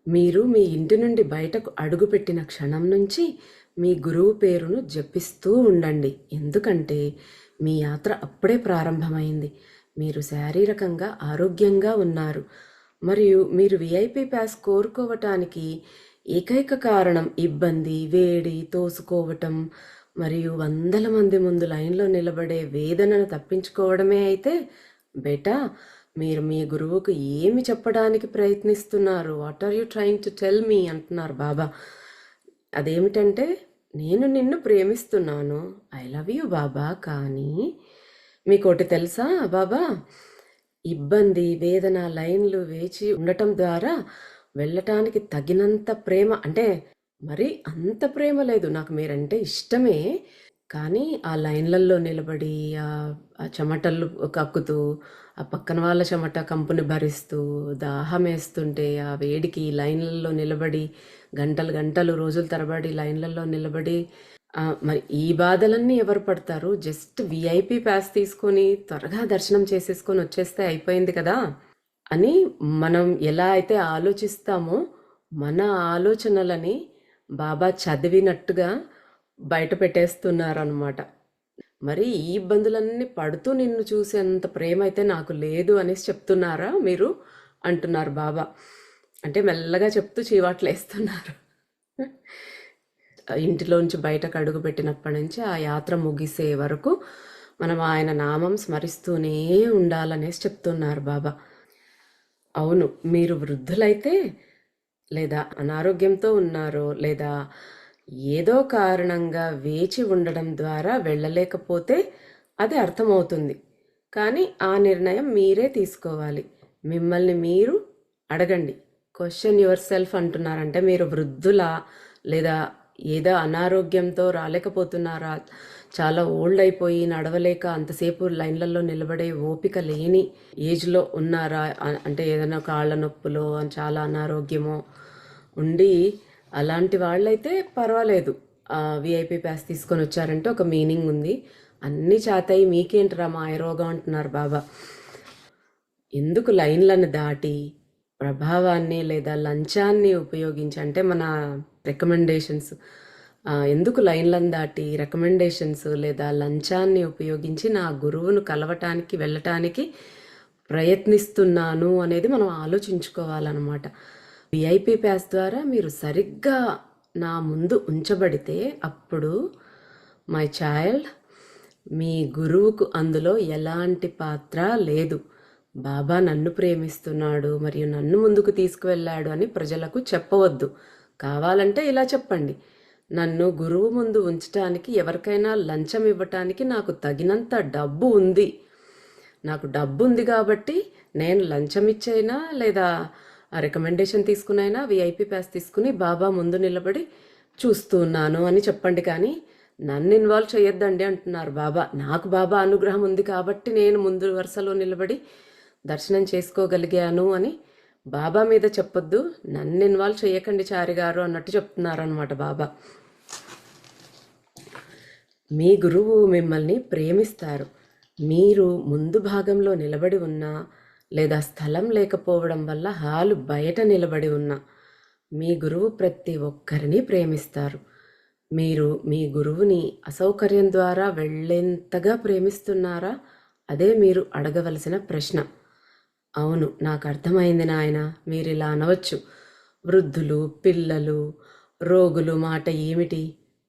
మీరు మీ ఇంటి నుండి బయటకు అడుగుపెట్టిన క్షణం నుంచి మీ గురువు పేరును జపిస్తూ ఉండండి. ఎందుకంటే మీ యాత్ర అప్పుడే ప్రారంభమైంది. మీరు శారీరకంగా ఆరోగ్యంగా ఉన్నారు. మరియు మీరు విఐపి ప్యాస్ కోరుకోవటానికి ఏకైక కారణం ఇబ్బంది, వేడి, తోసుకోవటం మరియు వందల మంది ముందు లైన్లో నిలబడే వేదనను తప్పించుకోవడమే అయితే బేటా, మీరు మీ గురువుకు ఏమి చెప్పడానికి ప్రయత్నిస్తున్నారు? What are you trying to tell me అంటున్నారు బాబా. అదేమిటంటే, నేను నిన్ను ప్రేమిస్తున్నాను, ఐ లవ్ యూ బాబా. కానీ మీకోటి తెలుసా బాబా, ఇబ్బంది, వేదన, లైన్లు వేచి ఉండటం ద్వారా వెళ్ళటానికి తగినంత ప్రేమ, అంటే మరి అంత ప్రేమ లేదు, నాకు మీరంటే ఇష్టమే, కానీ ఆ లైన్లలో నిలబడి ఆ చెమటలు కక్కుతూ, ఆ పక్కన వాళ్ళ చెమట కంపుని భరిస్తూ, దాహం వేస్తుంటే ఆ వేడికి లైన్లలో నిలబడి గంటలు గంటలు రోజుల తరబడి లైన్లలో నిలబడి మరి ఈ బాధలన్నీ ఎవరు పడతారు? జస్ట్ విఐపి ప్యాస్ తీసుకొని త్వరగా దర్శనం చేసేసుకొని వచ్చేస్తే అయిపోయింది కదా అని మనం ఎలా అయితే ఆలోచిస్తామో మన ఆలోచనలని బాబా చదివినట్టుగా బయట పెట్టేస్తున్నారనమాట. మరి ఈ ఇబ్బందులన్నీ పడుతూ నిన్ను చూసేంత ప్రేమ అయితే నాకు లేదు అనేసి చెప్తున్నారా మీరు అంటున్నారు బాబా. అంటే మెల్లగా చెప్తూ చీవాట్లు వేస్తున్నారు. ఇంటిలోంచి బయటకు అడుగు పెట్టినప్పటి నుంచి ఆ యాత్ర ముగిసే వరకు మనం ఆయన నామం స్మరిస్తూనే ఉండాలనేసి చెప్తున్నారు బాబా. అవును, మీరు వృద్ధులైతే లేదా అనారోగ్యంతో ఉన్నారో లేదా ఏదో కారణంగా వేచి ఉండడం ద్వారా వెళ్ళలేకపోతే అది అర్థమవుతుంది. కానీ ఆ నిర్ణయం మీరే తీసుకోవాలి. మిమ్మల్ని మీరు అడగండి, క్వశ్చన్ యువర్ సెల్ఫ్ అంటున్నారంటే మీరు వృద్ధులా లేదా ఏదో అనారోగ్యంతో రాలేకపోతున్నారా, చాలా ఓల్డ్ అయిపోయి నడవలేక అంతసేపు లైన్లలో నిలబడే ఓపిక లేని ఏజ్లో ఉన్నారా, అంటే ఏదైనా కాళ్ళ నొప్పులో చాలా అనారోగ్యమో ఉండి అలాంటి వాళ్ళైతే పర్వాలేదు. విఐపి పాస్ తీసుకొని వచ్చారంటే ఒక మీనింగ్ ఉంది. అన్నీ చాతాయి మీకేంటిరా మాయరోగం అంటున్నారు బాబా. ఎందుకు లైన్లను దాటి ప్రభావాన్ని లేదా లంచాన్ని ఉపయోగించి, అంటే మన రికమెండేషన్స్, ఎందుకు లైన్లను దాటి రికమెండేషన్స్ లేదా లంచాన్ని ఉపయోగించి నా గురువును కలవటానికి వెళ్ళటానికి ప్రయత్నిస్తున్నాను అనేది మనం ఆలోచించుకోవాలన్నమాట. విఐపి పాస్ ద్వారా మీరు సరిగ్గా నా ముందు ఉంచబడితే అప్పుడు మై చైల్డ్, మీ గురువుకు అందులో ఎలాంటి పాత్ర లేదు. బాబా నన్ను ప్రేమిస్తున్నాడు మరియు నన్ను ముందుకు తీసుకువెళ్ళాడు అని ప్రజలకు చెప్పవద్దు. కావాలంటే ఇలా చెప్పండి, నన్ను గురువు ముందు ఉంచటానికి ఎవరికైనా లంచం ఇవ్వటానికి నాకు తగినంత డబ్బు ఉంది. నాకు డబ్బు ఉంది కాబట్టి నేను లంచం ఇచ్చైనా లేదా రికమెండేషన్ తీసుకునైనా విఐపి పాస్ తీసుకుని బాబా ముందు నిలబడి చూస్తున్నాను అని చెప్పండి. కానీ నన్ను ఇన్వాల్వ్ చేయొద్దండి అంటున్నారు బాబా. నాకు బాబా అనుగ్రహం ఉంది కాబట్టి నేను ముందు వరుసలో నిలబడి దర్శనం చేసుకోగలిగాను అని బాబా మీద చెప్పొద్దు. నన్ను ఇన్వాల్వ్ చేయకండి చారి గారు అన్నట్టు చెప్తున్నారనమాట బాబా. మీ గురువు మిమ్మల్ని ప్రేమిస్తారు. మీరు ముందు భాగంలో నిలబడి ఉన్నా లేదా స్థలం లేకపోవడం వల్ల హాలు బయట నిలబడి ఉన్నా మీ గురువు ప్రతి ఒక్కరిని ప్రేమిస్తారు. మీరు మీ గురువుని అసౌకర్యం ద్వారా వెళ్ళేంతగా ప్రేమిస్తున్నారా? అదే మీరు అడగవలసిన ప్రశ్న. అవును, నాకు అర్థమైంది నాయన, మీరు ఇలా అనవచ్చు, వృద్ధులు, పిల్లలు, రోగులు మాట ఏమిటి?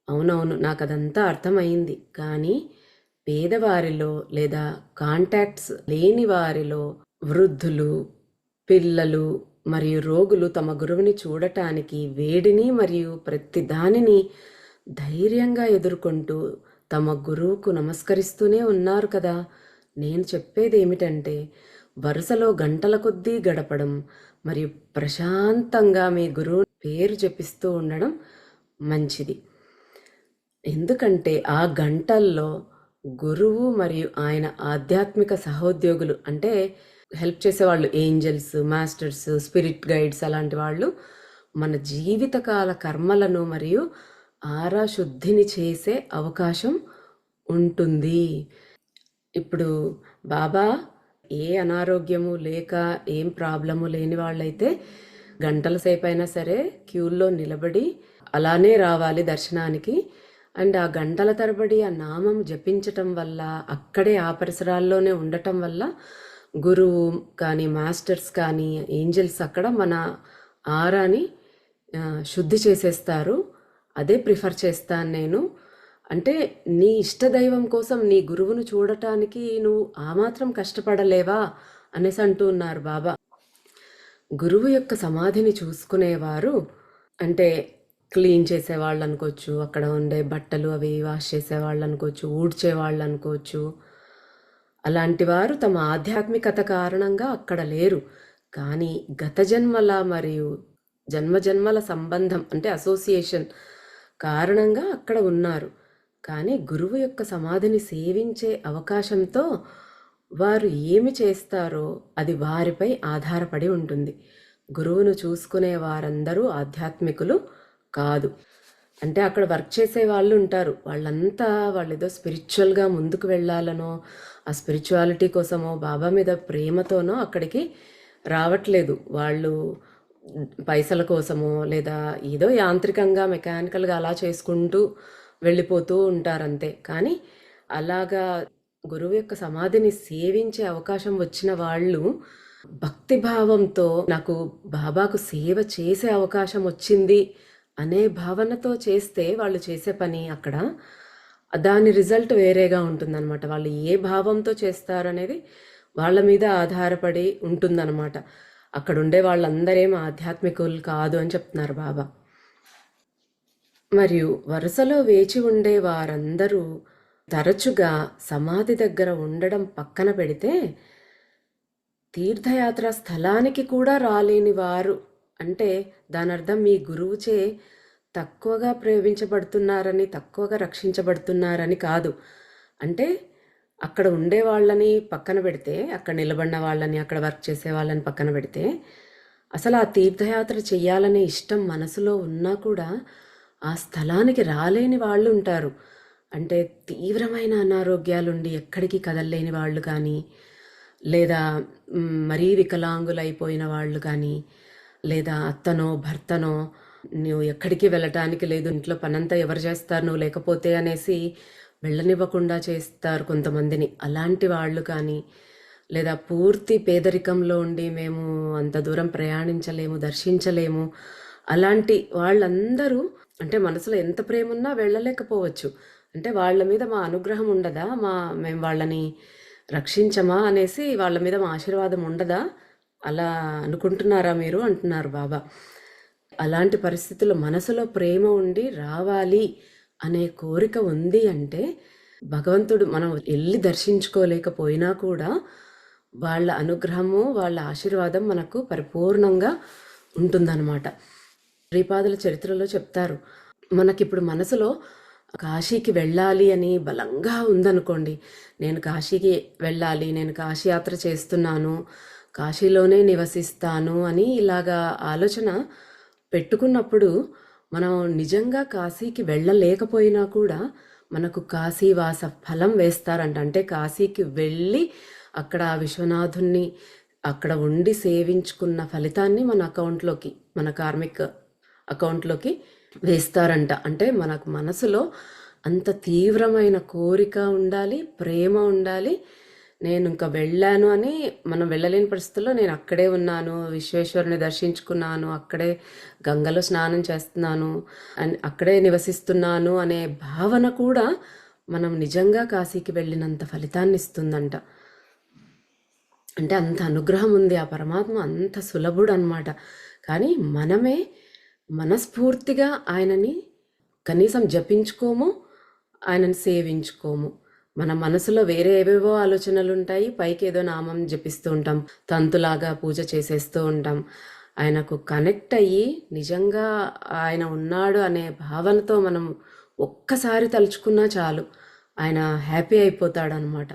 అవునవును, నాకు అదంతా అర్థమైంది. కానీ పేదవారిలో లేదా కాంటాక్ట్స్ లేని వారిలో వృద్ధులు, పిల్లలు మరియు రోగులు తమ గురువుని చూడటానికి వేడిని మరియు ప్రతి దానిని ధైర్యంగా ఎదుర్కొంటూ తమ గురువుకు నమస్కరిస్తూనే ఉన్నారు కదా. నేను చెప్పేది ఏమిటంటే, వరుసలో గంటల కొద్దీ గడపడం మరియు ప్రశాంతంగా మీ గురువు పేరు జపిస్తూ ఉండడం మంచిది. ఎందుకంటే ఆ గంటల్లో గురువు మరియు ఆయన ఆధ్యాత్మిక సహోద్యోగులు, అంటే హెల్ప్ చేసేవాళ్ళు, ఏంజల్స్, మాస్టర్స్, స్పిరిట్ గైడ్స్, అలాంటి వాళ్ళు మన జీవితకాల కర్మలను మరియు ఆరా శుద్ధిని చేసే అవకాశం ఉంటుంది. ఇప్పుడు బాబా ఏ అనారోగ్యము లేక ఏం ప్రాబ్లము లేని వాళ్ళైతే గంటల సేపు అయినా సరే క్యూల్లో నిలబడి అలానే రావాలి దర్శనానికి. అండ్ ఆ గంటల తరబడి ఆ నామం జపించటం వల్ల, అక్కడే ఆ పరిసరాల్లోనే ఉండటం వల్ల గురువు కానీ మాస్టర్స్ కానీ ఏంజల్స్ అక్కడ మన ఆరాని శుద్ధి చేసేస్తారు. అదే ప్రిఫర్ చేస్తాను నేను. అంటే నీ ఇష్టదైవం కోసం నీ గురువును చూడటానికి నువ్వు ఆ మాత్రం కష్టపడలేవా అనేసి అంటూ ఉన్నారు బాబా. గురువు యొక్క సమాధిని చూసుకునేవారు, అంటే క్లీన్ చేసేవాళ్ళు అనుకోవచ్చు, అక్కడ ఉండే బట్టలు అవి వాష్ చేసేవాళ్ళు అనుకోవచ్చు, ఊడ్చేవాళ్ళు అనుకోవచ్చు. అలాంటి వారు తమ ఆధ్యాత్మికత కారణంగా అక్కడ లేరు. కానీ గత జన్మల మరియు జన్మజన్మల సంబంధం, అంటే అసోసియేషన్ కారణంగా అక్కడ ఉన్నారు. కానీ గురువు యొక్క సమాధిని సేవించే అవకాశంతో వారు ఏమి చేస్తారో అది వారిపై ఆధారపడి ఉంటుంది. గురువును చూసుకునే వారందరూ ఆధ్యాత్మికులు కాదు. అంటే అక్కడ వర్క్ చేసే వాళ్ళు ఉంటారు, వాళ్ళంతా వాళ్ళేదో స్పిరిచువల్గా ముందుకు వెళ్ళాలనో ఆ స్పిరిచువాలిటీ కోసమో బాబా మీద ప్రేమతోనో అక్కడికి రావట్లేదు. వాళ్ళు పైసల కోసమో లేదా ఏదో యాంత్రికంగా మెకానికల్గా అలా చేసుకుంటూ వెళ్ళిపోతూ ఉంటారంతే. కానీ అలాగా గురువు యొక్క సమాధిని సేవించే అవకాశం వచ్చిన వాళ్ళు భక్తిభావంతో నాకు బాబాకు సేవ చేసే అవకాశం వచ్చింది అనే భావనతో చేస్తే వాళ్ళు చేసే పని అక్కడ దాని రిజల్ట్ వేరేగా ఉంటుందన్నమాట. వాళ్ళు ఏ భావంతో చేస్తారనేది వాళ్ళ మీద ఆధారపడి ఉంటుందన్నమాట. అక్కడ ఉండే వాళ్ళందరేం ఆధ్యాత్మికులు కాదు అని చెప్తున్నారు బాబా. మరియు వరుసలో వేచి ఉండే వారందరూ తరచుగా సమాధి దగ్గర ఉండడం పక్కన పెడితే తీర్థయాత్ర స్థలానికి కూడా రాలేని వారు, అంటే దాని అర్థం మీ గురువుచే తక్కువగా ప్రేమించబడుతున్నారని, తక్కువగా రక్షించబడుతున్నారని కాదు. అంటే అక్కడ ఉండే వాళ్ళని పక్కన పెడితే, అక్కడ నిలబడిన వాళ్ళని, అక్కడ వర్క్ చేసే వాళ్ళని పక్కన పెడితే, అసలు ఆ తీర్థయాత్ర చెయ్యాలనే ఇష్టం మనసులో ఉన్నా కూడా ఆ స్థలానికి రాలేని వాళ్ళు ఉంటారు. అంటే తీవ్రమైన అనారోగ్యాలుండి ఎక్కడికి కదలలేని వాళ్ళు కానీ, లేదా మరీ వికలాంగులైపోయిన వాళ్ళు కానీ, లేదా అత్తనో భర్తనో నువ్వు ఎక్కడికి వెళ్ళటానికి లేదు, ఇంట్లో పనంతా ఎవరు చేస్తారు నువ్వు లేకపోతే అనేసి వెళ్ళనివ్వకుండా చేస్తారు కొంతమందిని. అలాంటి వాళ్ళు కానీ, లేదా పూర్తి పేదరికంలో ఉండి మేము అంత దూరం ప్రయాణించలేము, దర్శించలేము, అలాంటి వాళ్ళందరూ అంటే మనసులో ఎంత ప్రేమ ఉన్నా వెళ్ళలేకపోవచ్చు. అంటే వాళ్ళ మీద మా అనుగ్రహం ఉండదా, మేము వాళ్ళని రక్షించమా అనేసి వాళ్ళ మీద మా ఆశీర్వాదం ఉండదా, అలా అనుకుంటున్నారా మీరు అంటున్నారు బాబా. అలాంటి పరిస్థితుల్లో మనసులో ప్రేమ ఉండి రావాలి అనే కోరిక ఉంది అంటే భగవంతుడు మనం వెళ్ళి దర్శించుకోలేకపోయినా కూడా వాళ్ళ అనుగ్రహము, వాళ్ళ ఆశీర్వాదం మనకు పరిపూర్ణంగా ఉంటుందన్నమాట. శ్రీపాదుల చరిత్రలో చెప్తారు, మనకిప్పుడు మనసులో కాశీకి వెళ్ళాలి అని బలంగా ఉందనుకోండి, నేను కాశీకి వెళ్ళాలి, నేను కాశీ యాత్ర చేస్తున్నాను, కాశీలోనే నివసిస్తాను అని ఇలాగా ఆలోచన పెట్టుకున్నప్పుడు మనం నిజంగా కాశీకి వెళ్ళలేకపోయినా కూడా మనకు కాశీవాస ఫలం వేస్తారంట. అంటే కాశీకి వెళ్ళి అక్కడ విశ్వనాథుణ్ణి అక్కడ ఉండి సేవించుకున్న ఫలితాన్ని మన అకౌంట్లోకి, మన కార్మిక్ అకౌంట్లోకి వేస్తారంట. అంటే మనకు మనసులో అంత తీవ్రమైన కోరిక ఉండాలి, ప్రేమ ఉండాలి. నేను ఇంకా వెళ్ళాను అని, మనం వెళ్ళలేని పరిస్థితుల్లో నేను అక్కడే ఉన్నాను, విశ్వేశ్వరుని దర్శించుకున్నాను, అక్కడే గంగలో స్నానం చేస్తున్నాను, అక్కడే నివసిస్తున్నాను అనే భావన కూడా మనం నిజంగా కాశీకి వెళ్ళినంత ఫలితాన్ని ఇస్తుందంట. అంటే అంత అనుగ్రహం ఉంది ఆ పరమాత్మ, అంత సులభుడు అనమాట. కానీ మనమే మనస్ఫూర్తిగా ఆయనని కనీసం జపించుకోము, ఆయనని సేవించుకోము. మన మనసులో వేరే ఏవేవో ఆలోచనలు ఉంటాయి, పైకి ఏదో నామం జపిస్తూ ఉంటాం, తంతులాగా పూజ చేసేస్తూ ఉంటాం. ఆయనకు కనెక్ట్ అయ్యి నిజంగా ఆయన ఉన్నాడు అనే భావనతో మనం ఒక్కసారి తలుచుకున్నా చాలు, ఆయన హ్యాపీ అయిపోతాడనమాట.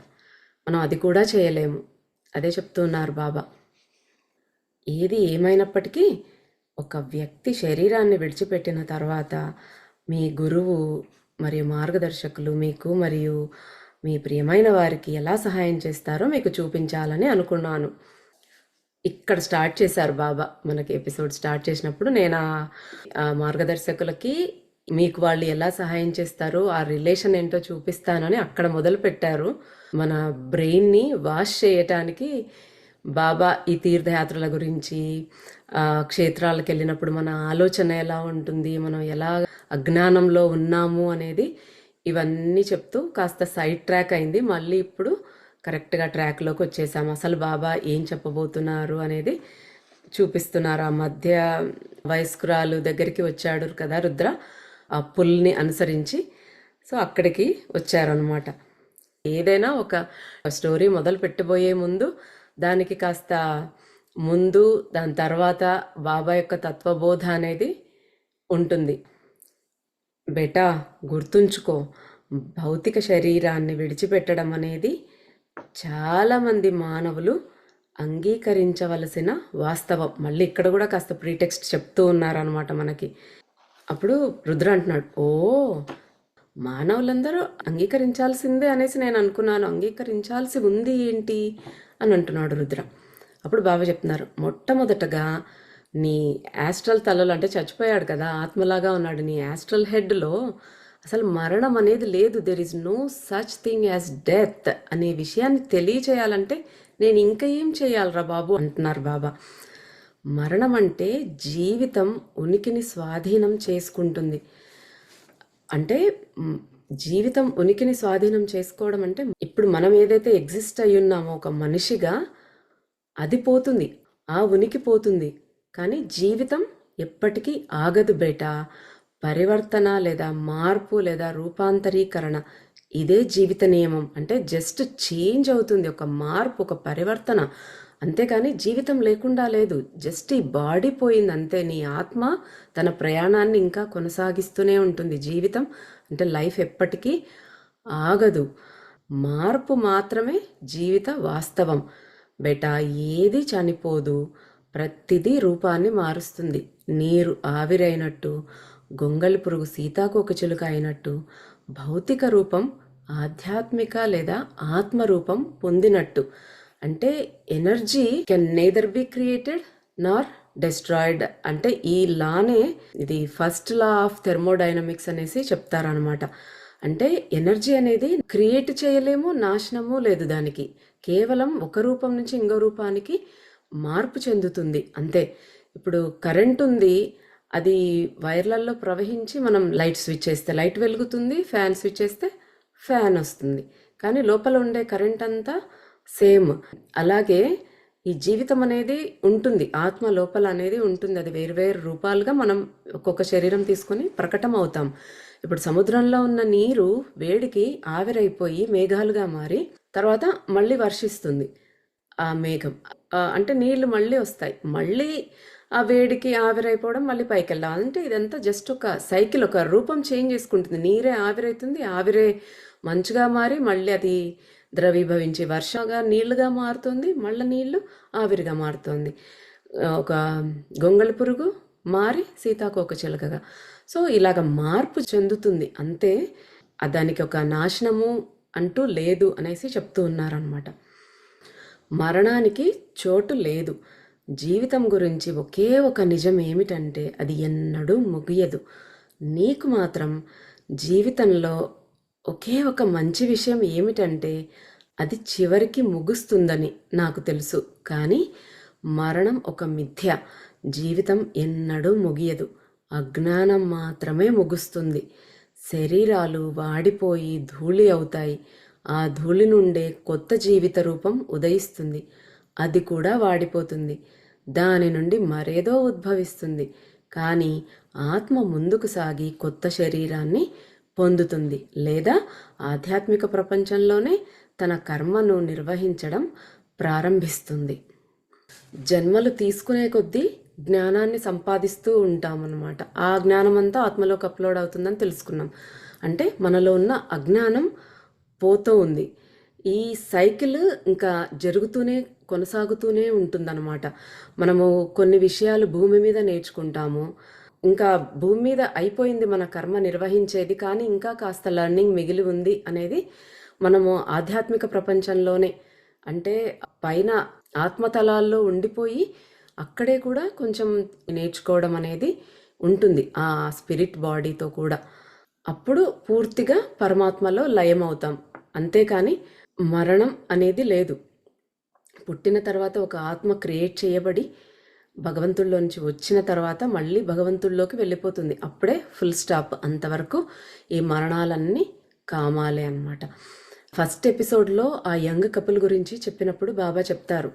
మనం అది కూడా చేయలేము. అదే చెప్తున్నారు బాబా. ఏది ఏమైనప్పటికీ ఒక వ్యక్తి శరీరాన్ని విడిచిపెట్టిన తర్వాత మీ గురువు మరియు మార్గదర్శకులు మీకు మరియు మీ ప్రియమైన వారికి ఎలా సహాయం చేస్తారో మీకు చూపించాలని అనుకున్నాను. ఇక్కడ స్టార్ట్ చేశారు బాబా మనకి ఎపిసోడ్ స్టార్ట్ చేసినప్పుడు. నేను ఆ మార్గదర్శకులకి మీకు వాళ్ళు ఎలా సహాయం చేస్తారో ఆ రిలేషన్ ఏంటో చూపిస్తానని అక్కడ మొదలు పెట్టారు. మన బ్రెయిన్ని వాష్ చేయటానికి బాబా ఈ తీర్థయాత్రల గురించి, క్షేత్రాలకు వెళ్ళినప్పుడు మన ఆలోచన ఎలా ఉంటుంది, మనం ఎలా అజ్ఞానంలో ఉన్నాము అనేది ఇవన్నీ చెప్తూ కాస్త సైడ్ ట్రాక్ అయింది. మళ్ళీ ఇప్పుడు కరెక్ట్గా ట్రాక్లోకి వచ్చేసాము. అసలు బాబా ఏం చెప్పబోతున్నారు అనేది చూపిస్తున్నారు. ఆ మధ్య వయస్కురాలు దగ్గరికి వచ్చాడు కదా రుద్ర, ఆ పుల్ని అనుసరించి. సో అక్కడికి వచ్చారనమాట. ఏదైనా ఒక స్టోరీ మొదలు పెట్టబోయే ముందు దానికి కాస్త ముందు దాని తర్వాత బాబా యొక్క తత్వబోధ అనేది ఉంటుంది. బేటా గుర్తుంచుకో, భౌతిక శరీరాన్ని విడిచిపెట్టడం అనేది చాలామంది మానవులు అంగీకరించవలసిన వాస్తవం. మళ్ళీ ఇక్కడ కూడా కాస్త ప్రీటెక్స్ట్ చెప్తూ ఉన్నారనమాట మనకి. అప్పుడు రుద్ర అంటున్నాడు, ఓ మానవులందరూ అంగీకరించాల్సిందే అనేసి నేను అనుకున్నాను, అంగీకరించాల్సి ఉంది ఏంటి అని అంటున్నాడు రుద్ర. అప్పుడు బాబా చెప్తున్నారు, మొట్టమొదటగా నీ యాస్ట్రల్ తలలో, అంటే చచ్చిపోయాడు కదా ఆత్మలాగా ఉన్నాడు, నీ యాస్ట్రల్ హెడ్లో అసలు మరణం అనేది లేదు. There is no such thing as death అనే విషయాన్ని తెలియచేయాలంటే నేను ఇంకా ఏం చేయాలరా బాబు అంటున్నారు బాబా. మరణం అంటే జీవితం ఉనికిని స్వాధీనం చేసుకుంటుంది. అంటే జీవితం ఉనికిని స్వాధీనం చేసుకోవడం అంటే ఇప్పుడు మనం ఏదైతే ఎగ్జిస్ట్ అయి ఉన్నామో ఒక మనిషిగా, అది పోతుంది, ఆ ఉనికి పోతుంది. కానీ జీవితం ఎప్పటికీ ఆగదు బేటా. పరివర్తన లేదా మార్పు లేదా రూపాంతరీకరణ, ఇదే జీవిత నియమం. అంటే జస్ట్ చేంజ్ అవుతుంది, ఒక మార్పు, ఒక పరివర్తన, అంతేకాని జీవితం లేకుండా లేదు. జస్ట్ ఈ బాడీ పోయింది అంతే. నీ ఆత్మ తన ప్రయాణాన్ని ఇంకా కొనసాగిస్తూనే ఉంటుంది. జీవితం అంటే లైఫ్ ఎప్పటికీ ఆగదు. మార్పు మాత్రమే జీవిత వాస్తవం బేటా. ఏది చనిపోదు, ప్రతిదీ రూపాన్ని మారుస్తుంది. నీరు ఆవిరైనట్టు, గొంగళి పురుగు సీతాకోకచిలుక అయినట్టు, భౌతిక రూపం ఆధ్యాత్మిక లేదా ఆత్మరూపం పొందినట్టు. అంటే energy can neither be created Nar destroyed. అంటే ఈ లానే, ఇది ఫస్ట్ లా ఆఫ్ థెర్మోడైనమిక్స్ అనేసి చెప్తారనమాట. అంటే ఎనర్జీ అనేది క్రియేట్ చేయలేము, నాశనము లేదు దానికి. కేవలం ఒక రూపం నుంచి ఇంకో రూపానికి మార్పు చెందుతుంది అంతే. ఇప్పుడు కరెంట్ ఉంది, అది వైర్లలో ప్రవహించి మనం లైట్ స్విచ్ చేస్తే లైట్ వెలుగుతుంది, ఫ్యాన్ స్విచ్ చేస్తే ఫ్యాన్ వస్తుంది. కానీ లోపల ఉండే కరెంట్ అంతా సేమ్. అలాగే ఈ జీవితం అనేది ఉంటుంది, ఆత్మ లోపల అనేది ఉంటుంది. అది వేరు రూపాలుగా మనం ఒక్కొక్క శరీరం తీసుకొని ప్రకటన అవుతాం. ఇప్పుడు సముద్రంలో ఉన్న నీరు వేడికి ఆవిరైపోయి మేఘాలుగా మారి తర్వాత మళ్ళీ వర్షిస్తుంది. ఆ మేఘం అంటే నీళ్లు మళ్ళీ వస్తాయి, మళ్ళీ ఆ వేడికి ఆవిరైపోవడం, మళ్ళీ పైకి వెళ్ళాం. అంటే ఇదంతా జస్ట్ ఒక సైకిల్, ఒక రూపం చేంజ్ చేసుకుంటుంది. నీరే ఆవిరైతుంది, ఆవిరే మంచుగా మారి మళ్ళీ అది ద్రవీభవించి వర్షంగా నీళ్లుగా మారుతుంది, మళ్ళీ నీళ్లు ఆవిరిగా మారుతుంది. ఒక గొంగళి పురుగు మారి సీతాకోకచిలుకగా. సో ఇలాగ మార్పు చెందుతుంది అంతే. దానికి ఒక నాశనము అంటూ లేదు అనేసి చెప్తూ ఉన్నారనమాట. మరణానికి చోటు లేదు. జీవితం గురించి ఒకే ఒక నిజం ఏమిటంటే అది ఎన్నడూ ముగియదు. నీకు మాత్రం జీవితంలో ఒకే ఒక మంచి విషయం ఏమిటంటే అది చివరికి ముగుస్తుందని నాకు తెలుసు. కానీ మరణం ఒక మిథ్య. జీవితం ఎన్నడూ ముగియదు, అజ్ఞానం మాత్రమే ముగుస్తుంది. శరీరాలు వాడిపోయి ధూళి అవుతాయి, ఆ ధూళి నుండే కొత్త జీవిత రూపం ఉదయిస్తుంది. అది కూడా వాడిపోతుంది, దాని నుండి మరేదో ఉద్భవిస్తుంది. కానీ ఆత్మ ముందుకు సాగి కొత్త శరీరాన్ని పొందుతుంది, లేదా ఆధ్యాత్మిక ప్రపంచంలోనే తన కర్మను నిర్వహించడం ప్రారంభిస్తుంది. జన్మలు తీసుకునే కొద్దీ జ్ఞానాన్ని సంపాదిస్తూ ఉంటామన్నమాట. ఆ జ్ఞానం అంతా ఆత్మలోకి అప్లోడ్ అవుతుందని తెలుసుకున్నాం. అంటే మనలో ఉన్న అజ్ఞానం పోతూ ఉంది. ఈ సైకిల్ ఇంకా జరుగుతూనే కొనసాగుతూనే ఉంటుందన్నమాట. మనము కొన్ని విషయాలు భూమి మీద నేర్చుకుంటాము, ఇంకా భూమి మీద అయిపోయింది మన కర్మ నిర్వహించేది, కానీ ఇంకా కాస్త లర్నింగ్ మిగిలి ఉంది అనేది మనము ఆధ్యాత్మిక ప్రపంచంలోనే, అంటే పైన ఆత్మతలాల్లో ఉండిపోయి అక్కడే కూడా కొంచెం నేర్చుకోవడం అనేది ఉంటుంది ఆ స్పిరిట్ బాడీతో కూడా. అప్పుడు పూర్తిగా పరమాత్మలో లయం అవుతాం. అంతేకాని మరణం అనేది లేదు. పుట్టిన తర్వాత ఒక ఆత్మ క్రియేట్ చేయబడి భగవంతుల్లోంచి వచ్చిన తర్వాత మళ్ళీ భగవంతుల్లోకి వెళ్ళిపోతుంది. అప్పుడే ఫుల్ స్టాప్. అంతవరకు ఈ మరణాలన్నీ కామాలే అన్నమాట. ఫస్ట్ ఎపిసోడ్లో ఆ యంగ్ కపుల్ గురించి చెప్పినప్పుడు బాబా చెప్తారు,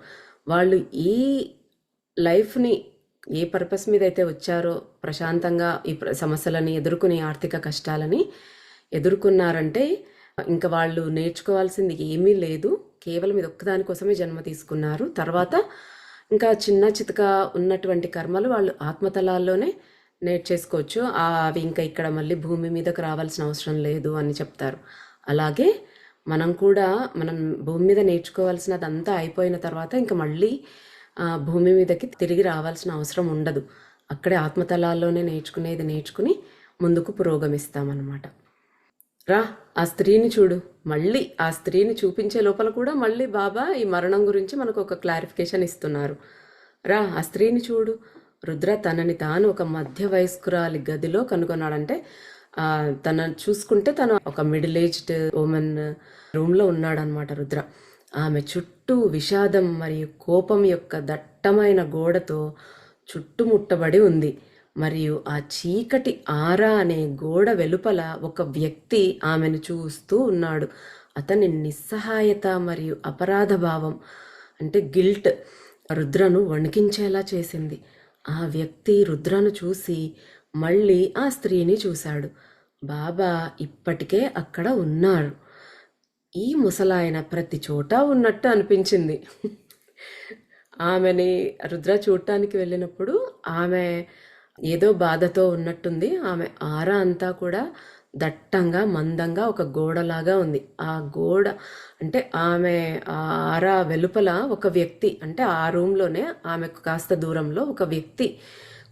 వాళ్ళు ఈ లైఫ్ని ఏ పర్పస్ మీద అయితే వచ్చారో, ప్రశాంతంగా ఈ సమస్యలని ఎదుర్కొనే, ఆర్థిక కష్టాలని ఎదుర్కొన్నారంటే ఇంకా వాళ్ళు నేర్చుకోవాల్సింది ఏమీ లేదు, కేవలం ఇది ఒక్కదానికోసమే జన్మ తీసుకున్నారు. తర్వాత ఇంకా చిన్న చితక ఉన్నటువంటి కర్మలు వాళ్ళు ఆత్మతలాల్లోనే నేర్చేసుకోవచ్చు, అవి ఇంకా ఇక్కడ మళ్ళీ భూమి మీదకు రావాల్సిన అవసరం లేదు అని చెప్తారు. అలాగే మనం కూడా మనం భూమి మీద నేర్చుకోవాల్సినదంతా అయిపోయిన తర్వాత ఇంకా మళ్ళీ భూమి మీదకి తిరిగి రావాల్సిన అవసరం ఉండదు. అక్కడే ఆత్మతలాల్లోనే నేర్చుకుని ముందుకు పురోగమిస్తామన్నమాట. రా ఆ స్త్రీని చూడు. మళ్ళీ ఆ స్త్రీని చూపించే లోపల కూడా మళ్ళీ బాబా ఈ మరణం గురించి మనకు ఒక క్లారిఫికేషన్ ఇస్తున్నారు. రా ఆ స్త్రీని చూడు. రుద్ర తనని తాను ఒక మధ్య వయస్కురాలి గదిలో కనుగొన్నాడంటే తనను చూసుకుంటే తను ఒక మిడిల్ ఏజ్డ్ ఉమెన్ రూమ్లో ఉన్నాడనమాట రుద్ర. ఆమె చుట్టూ విషాదం మరియు కోపం యొక్క దట్టమైన గోడతో చుట్టుముట్టబడి ఉంది. మరియు ఆ చీకటి ఆరా అనే గోడ వెలుపల ఒక వ్యక్తి ఆమెను చూస్తూ ఉన్నాడు. అతని నిస్సహాయత మరియు అపరాధ భావం, అంటే గిల్ట్, రుద్రను వణికించేలా చేసింది. ఆ వ్యక్తి రుద్రను చూసి మళ్ళీ ఆ స్త్రీని చూశాడు. బాబా ఇప్పటికే అక్కడ ఉన్నారు. ఈ ముసలాయన ప్రతి చోట ఉన్నట్టు అనిపించింది. ఆమెని రుద్ర చూడటానికి వెళ్ళినప్పుడు ఆమె ఏదో బాధతో ఉన్నట్టుంది. ఆమె ఆరా అంతా కూడా దట్టంగా మందంగా ఒక గోడలాగా ఉంది. ఆ గోడ అంటే ఆమె ఆర వెలుపల ఒక వ్యక్తి, అంటే ఆ రూమ్లోనే ఆమెకు కాస్త దూరంలో ఒక వ్యక్తి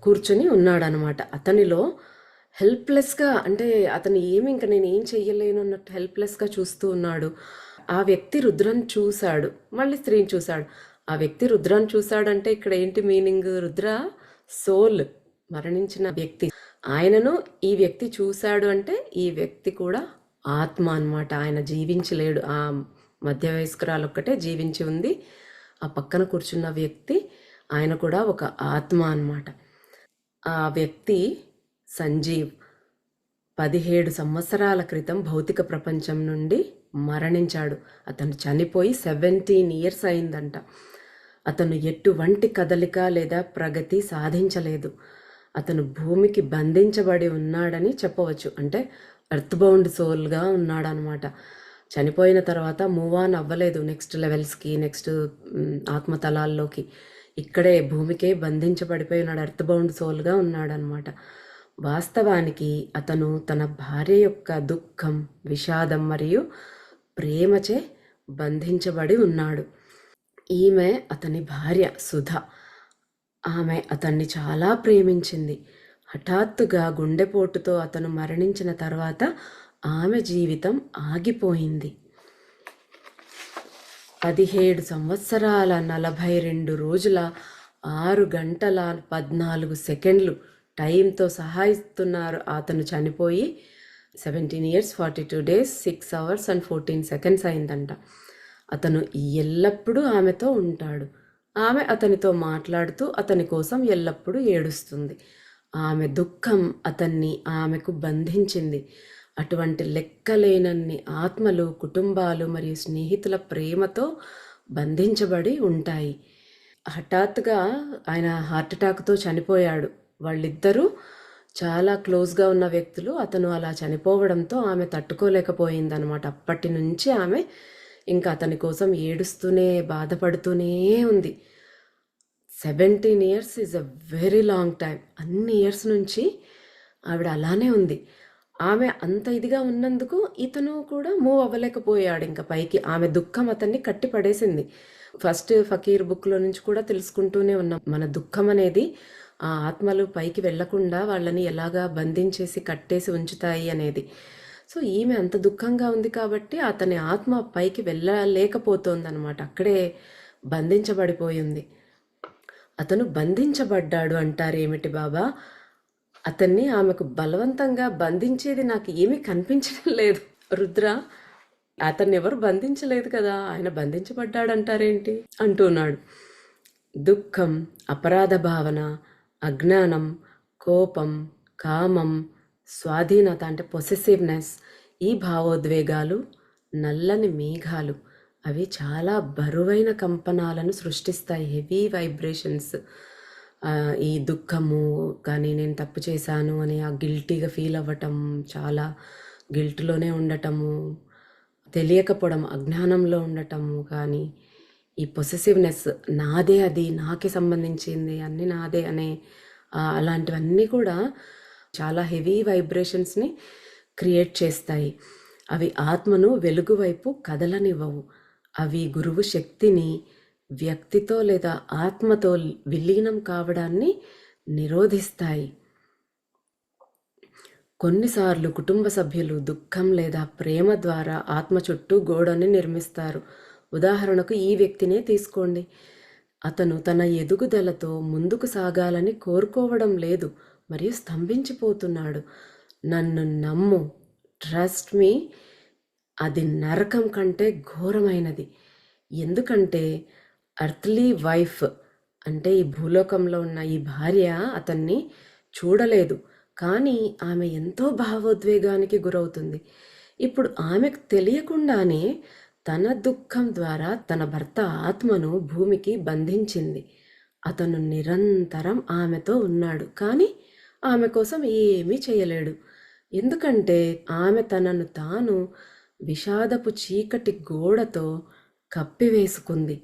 కూర్చుని ఉన్నాడనమాట. అతనిలో హెల్ప్లెస్గా, అంటే అతను ఏమి ఇంక నేను ఏం చెయ్యలేను అన్నట్టు హెల్ప్లెస్గా చూస్తూ ఉన్నాడు. ఆ వ్యక్తి రుద్రని చూశాడు, మళ్ళీ స్త్రీని చూశాడు. ఆ వ్యక్తి రుద్రాన్ని చూశాడంటే ఇక్కడ ఏంటి మీనింగ్? రుద్ర సోల్, మరణించిన వ్యక్తి. ఆయనను ఈ వ్యక్తి చూశాడు అంటే ఈ వ్యక్తి కూడా ఆత్మ అన్నమాట. ఆయన జీవించలేడు. ఆ మధ్య వయస్కురాలు ఒక్కటే జీవించి ఉంది. ఆ పక్కన కూర్చున్న వ్యక్తి ఆయన కూడా ఒక ఆత్మ అన్నమాట. ఆ వ్యక్తి సంజీవ్ 17 సంవత్సరాల క్రితం భౌతిక ప్రపంచం నుండి మరణించాడు. అతను చనిపోయి 17 ఇయర్స్ అయిందంట. అతను ఎటువంటి కదలిక లేదా ప్రగతి సాధించలేదు. అతను భూమికి బంధించబడి ఉన్నాడని చెప్పవచ్చు. అంటే ఎర్త్ బౌండ్ సోల్గా ఉన్నాడనమాట. చనిపోయిన తర్వాత మూవ్ ఆన్ అవ్వలేదు నెక్స్ట్ లెవెల్స్కి, నెక్స్ట్ ఆత్మతలాల్లోకి. ఇక్కడే భూమికే బంధించబడిపోయి ఉన్నాడు, ఎర్త్ బౌండ్ సోల్గా ఉన్నాడనమాట. వాస్తవానికి అతను తన భార్య యొక్క దుఃఖం, విషాదం మరియు ప్రేమచే బంధించబడి ఉన్నాడు. ఈమె అతని భార్య సుధ. ఆమె అతన్ని చాలా ప్రేమించింది. హఠాత్తుగా గుండెపోటుతో అతను మరణించిన తర్వాత ఆమె జీవితం ఆగిపోయింది. 17 సంవత్సరాల 42 రోజుల 6 గంటల 14 సెకండ్లు టైంతో సహా ఇస్తున్నారు. అతను చనిపోయి 17 years 42 days 6 hours and 14 seconds అయిందంట. అతను ఎల్లప్పుడూ ఆమెతో ఉంటాడు. ఆమె అతనితో మాట్లాడుతూ అతని కోసం ఎల్లప్పుడూ ఏడుస్తుంది. ఆమె దుఃఖం అతన్ని ఆమెకు బంధించింది. అటువంటి లెక్కలేనన్ని ఆత్మలు, కుటుంబాలు మరియు స్నేహితుల ప్రేమతో బంధించబడి ఉంటాయి. హఠాత్తుగా ఆయన హార్ట్ అటాక్తో చనిపోయాడు. వాళ్ళిద్దరూ చాలా క్లోజ్గా ఉన్న వ్యక్తులు. అతను అలా చనిపోవడంతో ఆమె తట్టుకోలేకపోయిందనమాట. అప్పటి నుంచి ఆమె ఇంకా అతని కోసం ఏడుస్తూనే, బాధపడుతూనే ఉంది. 17 years is a very long time. అన్ని ఇయర్స్ నుంచి ఆవిడ అలానే ఉంది. ఆమె అంత ఇదిగా ఉన్నందుకు ఇతను కూడా మూవ్ అవ్వలేకపోయాడు ఇంకా పైకి. ఆమె దుఃఖం అతన్ని కట్టి పడేసింది. ఫస్ట్ ఫకీర్ బుక్లో నుంచి కూడా తెలుసుకుంటూనే ఉన్నాం, మన దుఃఖం అనేది ఆ ఆత్మలు పైకి వెళ్లకుండా వాళ్ళని ఎలాగా బంధించేసి కట్టేసి ఉంచుతాయి అనేది. సో ఈమె అంత దుఃఖంగా ఉంది కాబట్టి అతని ఆత్మ పైకి వెళ్ళలేకపోతుంది అనమాట. అక్కడే బంధించబడిపోయింది. అతను బంధించబడ్డాడు అంటారేమిటి బాబా? అతన్ని ఆమెకు బలవంతంగా బంధించేది నాకు ఏమీ కనిపించడం లేదు. రుద్ర, అతన్ని ఎవరు బంధించలేదు కదా, ఆయన బంధించబడ్డాడు అంటారేంటి అంటున్నాడు. దుఃఖం, అపరాధ భావన, అజ్ఞానం, కోపం, కామం, స్వాధీనత అంటే పొసెసివ్నెస్, ఈ భావోద్వేగాలు నల్లని మేఘాలు. అవి చాలా బరువైన కంపనాలను సృష్టిస్తాయి, హెవీ వైబ్రేషన్స్. ఈ దుఃఖము కానీ, నేను తప్పు చేశాను అని ఆ గిల్టీగా ఫీల్ అవ్వటం, చాలా గిల్ట్లోనే ఉండటము, తెలియకపోవడం, అజ్ఞానంలో ఉండటము, కానీ ఈ పొసెసివ్నెస్, నాదే, అది నాకే సంబంధించింది, అన్నీ నాదే అనే అలాంటివన్నీ కూడా చాలా హెవీ వైబ్రేషన్స్ని క్రియేట్ చేస్తాయి. అవి ఆత్మను వెలుగు వైపు కదలనివ్వవు. అవి గురువు శక్తిని వ్యక్తితో లేదా ఆత్మతో విలీనం కావడాన్ని నిరోధిస్తాయి. కొన్నిసార్లు కుటుంబ సభ్యులు దుఃఖం లేదా ప్రేమ ద్వారా ఆత్మ చుట్టూ గోడని నిర్మిస్తారు. ఉదాహరణకు ఈ వ్యక్తినే తీసుకోండి. అతను తన ఎదుగుదలతో ముందుకు సాగాలని కోరుకోవడం లేదు మరియు స్తంభించిపోతున్నాడు. నన్ను నమ్ము, ట్రస్ట్ మీ, అది నరకం కంటే ఘోరమైనది. ఎందుకంటే అర్త్లీ వైఫ్ అంటే ఈ భూలోకంలో ఉన్న ఈ భార్య అతన్ని చూడలేదు, కానీ ఆమె ఎంతో భావోద్వేగానికి గురవుతుంది. ఇప్పుడు ఆమెకు తెలియకుండానే తన దుఃఖం ద్వారా తన భర్త ఆత్మను భూమికి బంధించింది. అతను నిరంతరం ఆమెతో ఉన్నాడు, కానీ ఆమె కోసం ఏమీ చేయలేడు. ఎందుకంటే ఆమె తనను తాను విషాదపు చీకటి గోడతో కప్పివేసుకుంది.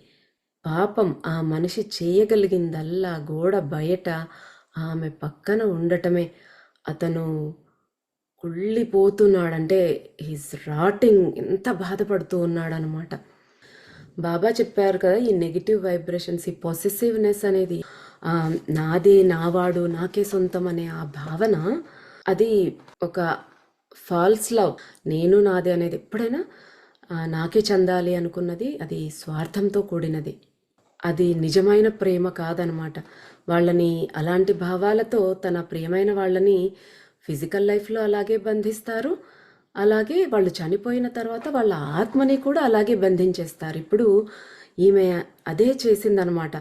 పాపం, ఆ మనిషి చేయగలిగిందల్లా గోడ బయట ఆమె పక్కన ఉండటమే. అతను కుళ్ళిపోతున్నాడు. అంటే హీస్ రాటింగ్, ఎంత బాధపడుతూ ఉన్నాడనమాట. బాబా చెప్పారు కదా, ఈ నెగిటివ్ వైబ్రేషన్స్, ఈ పొసెసివ్నెస్ అనేది, నాదే, నావాడు, నాకే సొంతం అనే ఆ భావన, అది ఒక ఫాల్స్ లవ్. నేను నాదే అనేది ఎప్పుడైనా నాకే చెందాలి అనుకున్నది, అది స్వార్థంతో కూడినది. అది నిజమైన ప్రేమ కాదనమాట. వాళ్ళని అలాంటి భావాలతో, తన ప్రియమైన వాళ్ళని ఫిజికల్ లైఫ్లో అలాగే బంధిస్తారు, అలాగే వాళ్ళు చనిపోయిన తర్వాత వాళ్ళ ఆత్మని కూడా అలాగే బంధించేస్తారు. ఇప్పుడు ఈమె అదే చేసిందనమాట.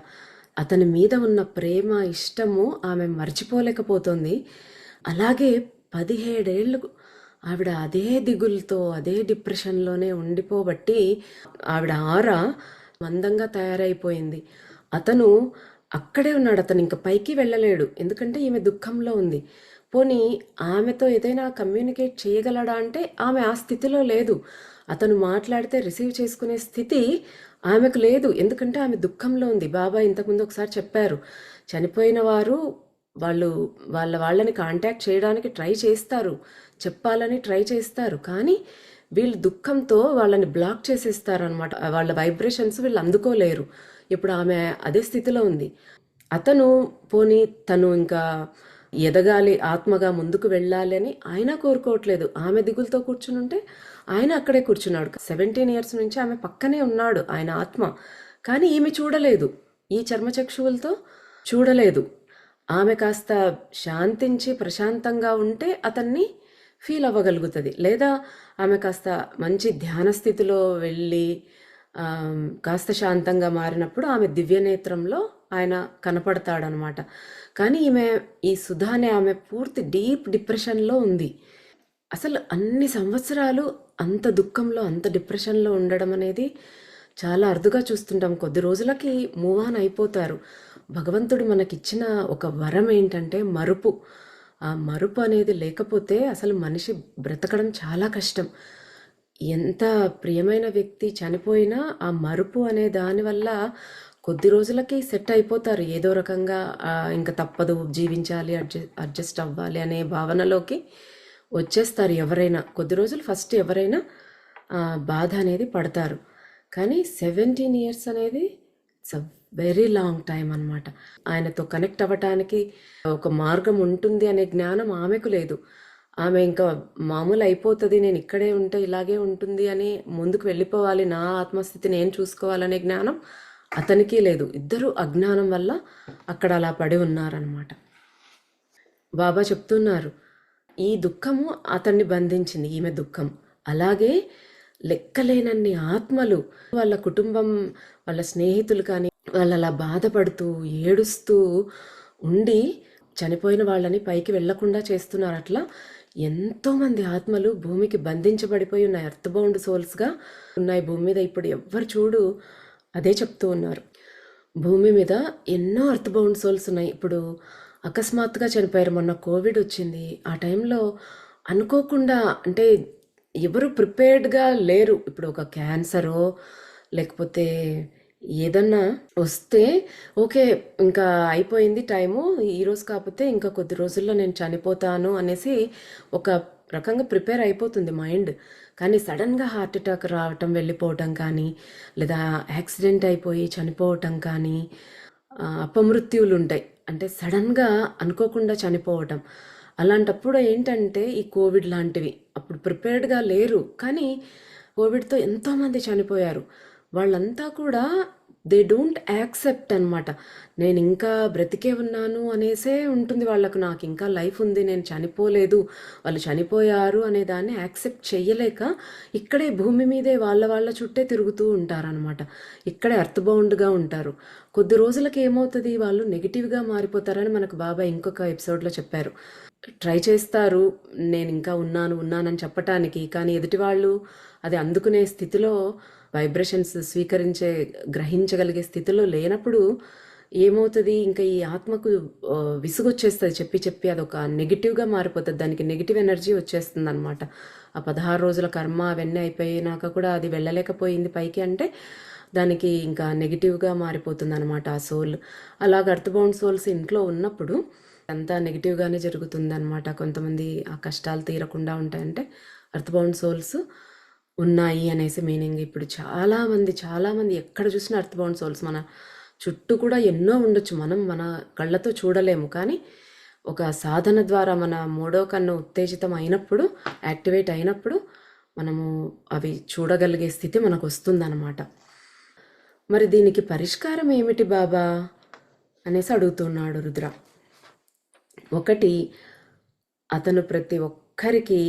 అతని మీద ఉన్న ప్రేమ, ఇష్టము ఆమె మర్చిపోలేకపోతుంది. అలాగే 17 ఏళ్ళు ఆవిడ అదే దిగులతో, అదే డిప్రెషన్లోనే ఉండిపోబట్టి ఆవిడ ఆరా మందంగా తయారైపోయింది. అతను అక్కడే ఉన్నాడు. అతను ఇంక పైకి వెళ్ళలేడు, ఎందుకంటే ఈమె దుఃఖంలో ఉంది. పోనీ ఆమెతో ఏదైనా కమ్యూనికేట్ చేయగలడా అంటే ఆమె ఆ స్థితిలో లేదు. అతను మాట్లాడితే రిసీవ్ చేసుకునే స్థితి ఆమెకు లేదు, ఎందుకంటే ఆమె దుఃఖంలో ఉంది. బాబా ఇంతకుముందు ఒకసారి చెప్పారు, చనిపోయిన వారు వాళ్ళని కాంటాక్ట్ చేయడానికి ట్రై చేస్తారు, చెప్పాలని ట్రై చేస్తారు, కానీ వీళ్ళు దుఃఖంతో వాళ్ళని బ్లాక్ చేసేస్తారు అనమాట. వాళ్ళ వైబ్రేషన్స్ వీళ్ళు అందుకోలేరు. ఇప్పుడు ఆమె అదే స్థితిలో ఉంది. అతను పోనీ తను ఇంకా ఎదగాలి, ఆత్మగా ముందుకు వెళ్ళాలి అని ఆయన కోరుకోవట్లేదు. ఆమె దిగులతో కూర్చుని ఉంటే ఆయన అక్కడే కూర్చున్నాడు. 17 ఇయర్స్ నుంచి ఆమె పక్కనే ఉన్నాడు ఆయన ఆత్మ, కానీ ఈమె చూడలేదు, ఈ చర్మచక్షువులతో చూడలేదు. ఆమె కాస్త శాంతించి ప్రశాంతంగా ఉంటే అతన్ని ఫీల్ అవ్వగలుగుతుంది, లేదా ఆమె కాస్త మంచి ధ్యాన స్థితిలో వెళ్ళి కాస్త శాంతంగా మారినప్పుడు ఆమె దివ్యనేత్రంలో ఆయన కనపడతాడనమాట. కానీ ఈ సుధానే ఆమె పూర్తి డీప్ డిప్రెషన్లో ఉంది. అసలు అన్ని సంవత్సరాలు అంత దుఃఖంలో, అంత డిప్రెషన్లో ఉండడం అనేది చాలా అరుదుగా చూస్తుంటాం. కొద్ది రోజులకి మూవ్ ఆన్ అయిపోతారు. భగవంతుడు మనకిచ్చిన ఒక వరం ఏంటంటే మరుపు. ఆ మరుపు అనేది లేకపోతే అసలు మనిషి బ్రతకడం చాలా కష్టం. ఎంత ప్రియమైన వ్యక్తి చనిపోయినా ఆ మరుపు అనే దానివల్ల కొద్ది రోజులకి సెట్ అయిపోతారు. ఏదో రకంగా ఇంకా తప్పదు, జీవించాలి, అడ్జస్ట్ అవ్వాలి అనే భావనలోకి వచ్చేస్తారు ఎవరైనా. కొద్ది రోజులు ఫస్ట్ ఎవరైనా బాధ అనేది పడతారు, కానీ 17 ఇయర్స్ అనేది it's a very long time అనమాట. ఆయనతో కనెక్ట్ అవ్వటానికి ఒక మార్గం ఉంటుంది అనే జ్ఞానం ఆమెకు లేదు. ఆమె ఇంకా మామూలు అయిపోతుంది, నేను ఇక్కడే ఉంటే ఇలాగే ఉంటుంది అని ముందుకు వెళ్ళిపోవాలి, నా ఆత్మస్థితి నేను చూసుకోవాలనే జ్ఞానం అతనికి లేదు. ఇద్దరు అజ్ఞానం వల్ల అక్కడ అలా పడి ఉన్నారనమాట. బాబా చెప్తున్నారు, ఈ దుఃఖము అతన్ని బంధించింది, ఈమె దుఃఖం. అలాగే లెక్కలేనన్ని ఆత్మలు, వాళ్ళ కుటుంబం, వాళ్ళ స్నేహితులు కానీ వాళ్ళు అలా బాధపడుతూ ఏడుస్తూ ఉండి చనిపోయిన వాళ్ళని పైకి వెళ్లకుండా చేస్తున్నారు. అట్లా ఎంతోమంది ఆత్మలు భూమికి బంధించబడిపోయి ఉన్నాయి, ఎర్త్ బౌండ్ సోల్స్గా ఉన్నాయి భూమి మీద. ఇప్పుడు ఎవ్వరు చూడు అదే చెప్తూ ఉన్నారు. భూమి మీద ఎన్నో ఎర్త్ బౌండ్ సోల్స్ ఉన్నాయి. ఇప్పుడు అకస్మాత్తుగా చనిపోయారు, మొన్న కోవిడ్ వచ్చింది, ఆ టైంలో అనుకోకుండా, అంటే ఎవరు ప్రిపేర్డ్గా లేరు. ఇప్పుడు ఒక క్యాన్సరో లేకపోతే ఏదన్నా వస్తే ఓకే ఇంకా అయిపోయింది టైము, ఈరోజు కాకపోతే ఇంకా కొద్ది రోజుల్లో నేను చనిపోతాను అనేసి ఒక రకంగా ప్రిపేర్ అయిపోతుంది మైండ్. కానీ సడన్గా హార్ట్ అటాక్ రావటం, వెళ్ళిపోవటం కానీ, లేదా యాక్సిడెంట్ అయిపోయి చనిపోవటం కానీ, అపమృత్యువులు ఉంటాయి. అంటే సడన్గా అనుకోకుండా చనిపోవటం. అలాంటప్పుడు ఏంటంటే ఈ కోవిడ్ లాంటివి, అప్పుడు ప్రిపేర్డ్గా లేరు, కానీ కోవిడ్తో ఎంతోమంది చనిపోయారు. వాళ్ళంతా కూడా దే డోంట్ యాక్సెప్ట్ అనమాట. నేను ఇంకా బ్రతికే ఉన్నాను అనేసే ఉంటుంది వాళ్ళకు, నాకు ఇంకా లైఫ్ ఉంది, నేను చనిపోలేదు, వాళ్ళు చనిపోయారు అనే దాన్ని యాక్సెప్ట్ చెయ్యలేక ఇక్కడే భూమి మీదే వాళ్ళ చుట్టే తిరుగుతూ ఉంటారనమాట. ఇక్కడే అర్థబౌండ్గా ఉంటారు. కొద్ది రోజులకి ఏమవుతుంది, వాళ్ళు నెగిటివ్గా మారిపోతారని మనకు బాబా ఇంకొక ఎపిసోడ్లో చెప్పారు. ట్రై చేస్తారు నేను ఇంకా ఉన్నానని చెప్పటానికి, కానీ ఎదుటి వాళ్ళు అది అందుకునే స్థితిలో, వైబ్రేషన్స్ గ్రహించగలిగే స్థితిలో లేనప్పుడు ఏమవుతుంది, ఇంకా ఈ ఆత్మకు విసుగొచ్చేస్తుంది, చెప్పి అదొక నెగిటివ్గా మారిపోతుంది, దానికి నెగిటివ్ ఎనర్జీ వచ్చేస్తుంది అనమాట. ఆ 16 రోజుల కర్మ అవన్నీ అయిపోయినాక కూడా అది వెళ్ళలేకపోయింది పైకి అంటే దానికి ఇంకా నెగిటివ్గా మారిపోతుంది అనమాట ఆ సోల్. అలాగ ఎర్త్ బౌండ్ సోల్స్ ఇంట్లో ఉన్నప్పుడు అంతా నెగిటివ్గానే జరుగుతుందన్నమాట. కొంతమంది ఆ కష్టాలు తీరకుండా ఉంటాయంటే ఎర్త్ బౌండ్ సోల్స్ ఉన్నాయి అనేసి మీనింగ్. ఇప్పుడు చాలామంది ఎక్కడ చూసినా ఎర్త్ బౌండ్ సోల్స్ మన చుట్టూ కూడా ఎన్నో ఉండొచ్చు, మనం మన కళ్ళతో చూడలేము. కానీ ఒక సాధన ద్వారా మన మూడో కన్ను ఉత్తేజితం అయినప్పుడు, యాక్టివేట్ అయినప్పుడు మనము అవి చూడగలిగే స్థితి మనకు వస్తుందన్నమాట. మరి దీనికి పరిష్కారం ఏమిటి బాబా అనేసి అడుగుతున్నాడు రుద్ర. ఒకటి, అతను ప్రతి ఒక్కరికి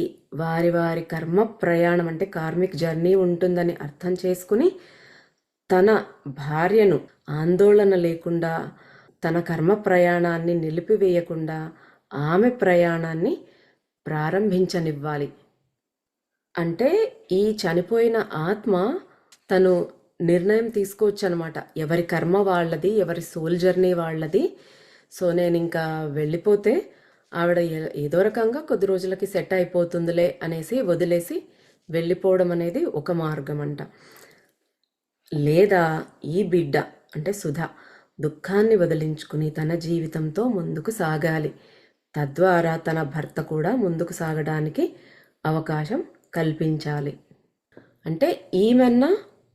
వారి వారి కర్మ ప్రయాణం అంటే కార్మిక్ జర్నీ ఉంటుందని అర్థం చేసుకుని తన భార్యను ఆందోళన లేకుండా, తన కర్మ ప్రయాణాన్ని నిలిపివేయకుండా ఆమె ప్రయాణాన్ని ప్రారంభించనివ్వాలి. అంటే ఈ చనిపోయిన ఆత్మ తను నిర్ణయం తీసుకోవచ్చు అనమాట. ఎవరి కర్మ వాళ్ళది, ఎవరి సోల్ జర్నీ వాళ్ళది. సో నేను ఇంకా వెళ్ళిపోతే ఆవిడ ఏదో రకంగా కొద్ది రోజులకి సెట్ అయిపోతుందిలే అనేసి వదిలేసి వెళ్ళిపోవడం అనేది ఒక మార్గం అంట. లేదా ఈ బిడ్డ అంటే సుధ దుఃఖాన్ని వదిలించుకుని తన జీవితంతో ముందుకు సాగాలి. తద్వారా తన భర్త కూడా ముందుకు సాగడానికి అవకాశం కల్పించాలి. అంటే ఈమెన్నా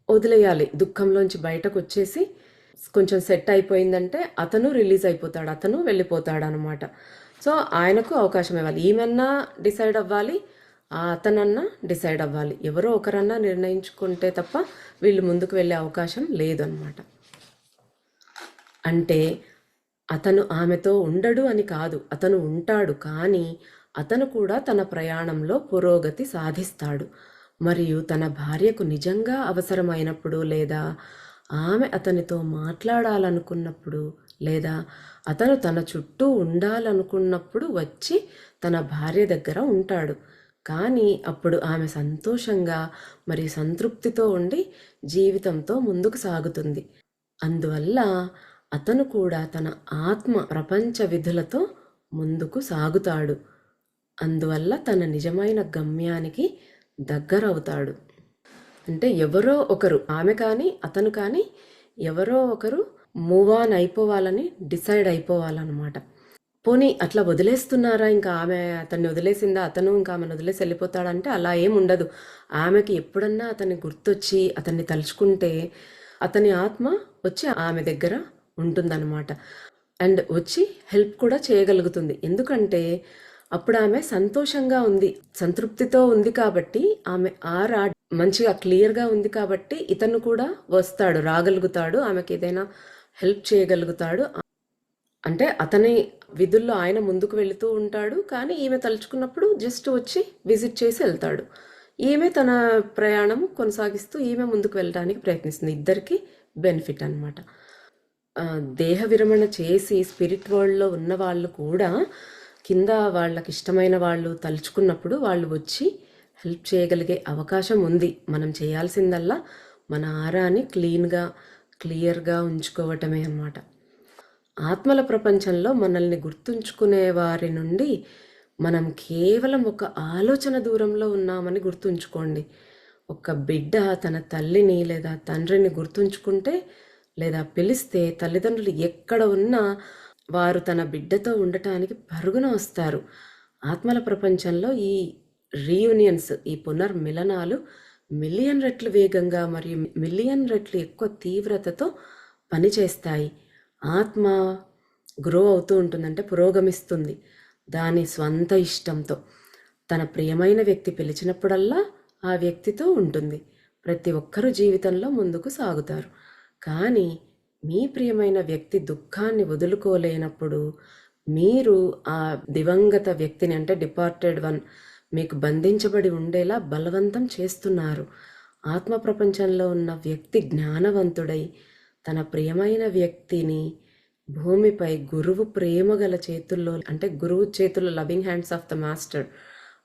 వదిలేయాలి, దుఃఖంలోంచి బయటకు వచ్చేసి కొంచెం సెట్ అయిపోయిందంటే అతను రిలీజ్ అయిపోతాడు, అతను వెళ్ళిపోతాడు అనమాట. సో ఆయనకు అవకాశం ఇవ్వాలి. ఈమెన్నా డిసైడ్ అవ్వాలి, అతనన్నా డిసైడ్ అవ్వాలి. ఎవరో ఒకరన్నా నిర్ణయించుకుంటే తప్ప వీళ్ళు ముందుకు వెళ్ళే అవకాశం లేదన్నమాట. అంటే అతను ఆమెతో ఉండడు అని కాదు, అతను ఉంటాడు. కానీ అతను కూడా తన ప్రయాణంలో పురోగతి సాధిస్తాడు. మరియు తన భార్యకు నిజంగా అవసరమైనప్పుడు, లేదా ఆమె అతనితో మాట్లాడాలనుకున్నప్పుడు, లేదా అతను తన చుట్టూ ఉండాలనుకున్నప్పుడు వచ్చి తన భార్య దగ్గర ఉంటాడు. కానీ అప్పుడు ఆమె సంతోషంగా మరియు సంతృప్తితో ఉండి జీవితంతో ముందుకు సాగుతుంది. అందువల్ల అతను కూడా తన ఆత్మ ప్రపంచ విధులతో ముందుకు సాగుతాడు. అందువల్ల తన నిజమైన గమ్యానికి దగ్గరవుతాడు. అంటే ఎవరో ఒకరు, ఆమె కానీ అతను కానీ ఎవరో ఒకరు మూవ్ ఆన్ అయిపోవాలని డిసైడ్ అయిపోవాలన్నమాట. పోనీ అట్లా వదిలేస్తున్నారా, ఇంకా ఆమె అతన్ని వదిలేసిందా, అతను ఇంకా ఆమెను వదిలేసి వెళ్ళిపోతాడంటే అలా ఏం ఉండదు. ఆమెకి ఎప్పుడన్నా అతన్ని గుర్తొచ్చి అతన్ని తలుచుకుంటే అతని ఆత్మ వచ్చి ఆమె దగ్గర ఉంటుందన్నమాట. అండ్ వచ్చి హెల్ప్ కూడా చేయగలుగుతుంది. ఎందుకంటే అప్పుడు ఆమె సంతోషంగా ఉంది, సంతృప్తితో ఉంది కాబట్టి, ఆమె ఆరా మంచిగా క్లియర్గా ఉంది కాబట్టి ఇతను కూడా వస్తాడు, రాగలుగుతాడు, ఆమెకి ఏదైనా హెల్ప్ చేయగలుగుతాడు. అంటే అతని విధుల్లో ఆయన ముందుకు వెళుతూ ఉంటాడు. కానీ ఈమె తలుచుకున్నప్పుడు జస్ట్ వచ్చి విజిట్ చేసి వెళ్తాడు. ఈమె తన ప్రయాణం కొనసాగిస్తూ ఈమె ముందుకు వెళ్ళడానికి ప్రయత్నిస్తుంది. ఇద్దరికి బెనిఫిట్ అనమాట. దేహ విరమణ చేసి స్పిరిట్ వరల్డ్లో ఉన్న వాళ్ళు కూడా కింద వాళ్ళకి ఇష్టమైన వాళ్ళు తలుచుకున్నప్పుడు వాళ్ళు వచ్చి హెల్ప్ చేయగలిగే అవకాశం ఉంది. మనం చేయాల్సిందల్లా మన ఆరాని క్లియర్గా ఉంచుకోవటమే అన్నమాట. ఆత్మల ప్రపంచంలో మనల్ని గుర్తుంచుకునే వారి నుండి మనం కేవలం ఒక ఆలోచన దూరంలో ఉన్నామని గుర్తుంచుకోండి. ఒక బిడ్డ తన తల్లిని లేదా తండ్రిని గుర్తుంచుకుంటే లేదా పిలిస్తే తల్లిదండ్రులు ఎక్కడ ఉన్నా వారు తన బిడ్డతో ఉండటానికి పరుగున వస్తారు. ఆత్మల ప్రపంచంలో ఈ రీయూనియన్స్, ఈ పునర్మిలనాలు మిలియన్ రెట్లు వేగంగా మరియు మిలియన్ రెట్లు ఎక్కువ తీవ్రతతో పనిచేస్తాయి. ఆత్మ గ్రో అవుతూ ఉంటుందంటే పురోగమిస్తుంది దాని స్వంత ఇష్టంతో. తన ప్రియమైన వ్యక్తి పిలిచినప్పుడల్లా ఆ వ్యక్తితో ఉంటుంది. ప్రతి ఒక్కరూ జీవితంలో ముందుకు సాగుతారు. కానీ మీ ప్రియమైన వ్యక్తి దుఃఖాన్ని వదులుకోలేనప్పుడు మీరు ఆ దివంగత వ్యక్తిని అంటే డిపార్టెడ్ వన్ మీకు బంధించబడి ఉండేలా బలవంతం చేస్తున్నారు. ఆత్మ ప్రపంచంలో ఉన్న వ్యక్తి జ్ఞానవంతుడై తన ప్రియమైన వ్యక్తిని భూమిపై గురువు ప్రేమగల చేతుల్లో అంటే గురువు చేతుల్లో loving hands of the master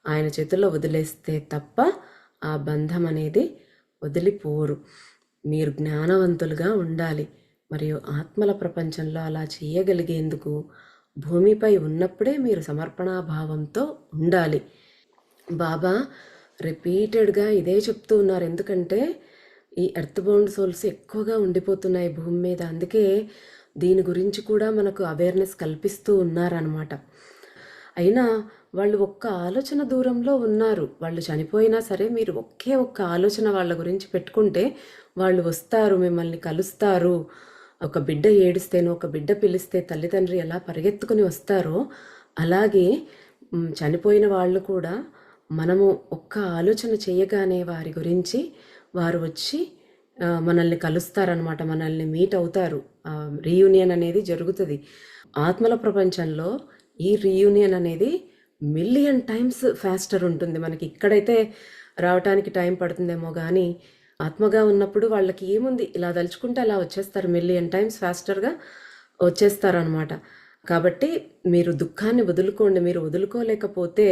ఆయన చేతుల్లో వదిలేస్తే తప్ప ఆ బంధం అనేది వదిలిపోరు. మీరు జ్ఞానవంతులుగా ఉండాలి. మరియు ఆత్మల ప్రపంచంలో అలా చేయగలిగేందుకు భూమిపై ఉన్నప్పుడే మీరు సమర్పణాభావంతో ఉండాలి. బాబా రిపీటెడ్గా ఇదే చెప్తూ ఉన్నారు. ఎందుకంటే ఈ ఎర్త్ బౌండ్ సోల్స్ ఎక్కువగా ఉండిపోతున్నాయి భూమి మీద. అందుకే దీని గురించి కూడా మనకు అవేర్నెస్ కల్పిస్తూ ఉన్నారనమాట. అయినా వాళ్ళు ఒక్క ఆలోచన దూరంలో ఉన్నారు. వాళ్ళు చనిపోయినా సరే మీరు ఒక్క ఆలోచన వాళ్ళ గురించి పెట్టుకుంటే వాళ్ళు వస్తారు, మిమ్మల్ని కలుస్తారు. ఒక బిడ్డ ఏడిస్తేనో, ఒక బిడ్డ పిలిస్తే తల్లిదండ్రి ఎలా పరిగెత్తుకుని వస్తారో అలాగే చనిపోయిన వాళ్ళు కూడా మనము ఒక్క ఆలోచన చేయగానే వారి గురించి వారు వచ్చి మనల్ని కలుస్తారనమాట, మనల్ని మీట్ అవుతారు. రీయూనియన్ అనేది జరుగుతుంది. ఆత్మల ప్రపంచంలో ఈ రీయూనియన్ అనేది మిలియన్ టైమ్స్ ఫాస్టర్ ఉంటుంది. మనకి ఇక్కడైతే రావటానికి టైం పడుతుందేమో కానీ ఆత్మగా ఉన్నప్పుడు వాళ్ళకి ఏముంది, ఇలా తలుచుకుంటే అలా వచ్చేస్తారు, మిలియన్ టైమ్స్ ఫాస్టర్గా వచ్చేస్తారనమాట. కాబట్టి మీరు దుఃఖాన్ని వదులుకోండి. మీరు వదులుకోలేకపోతే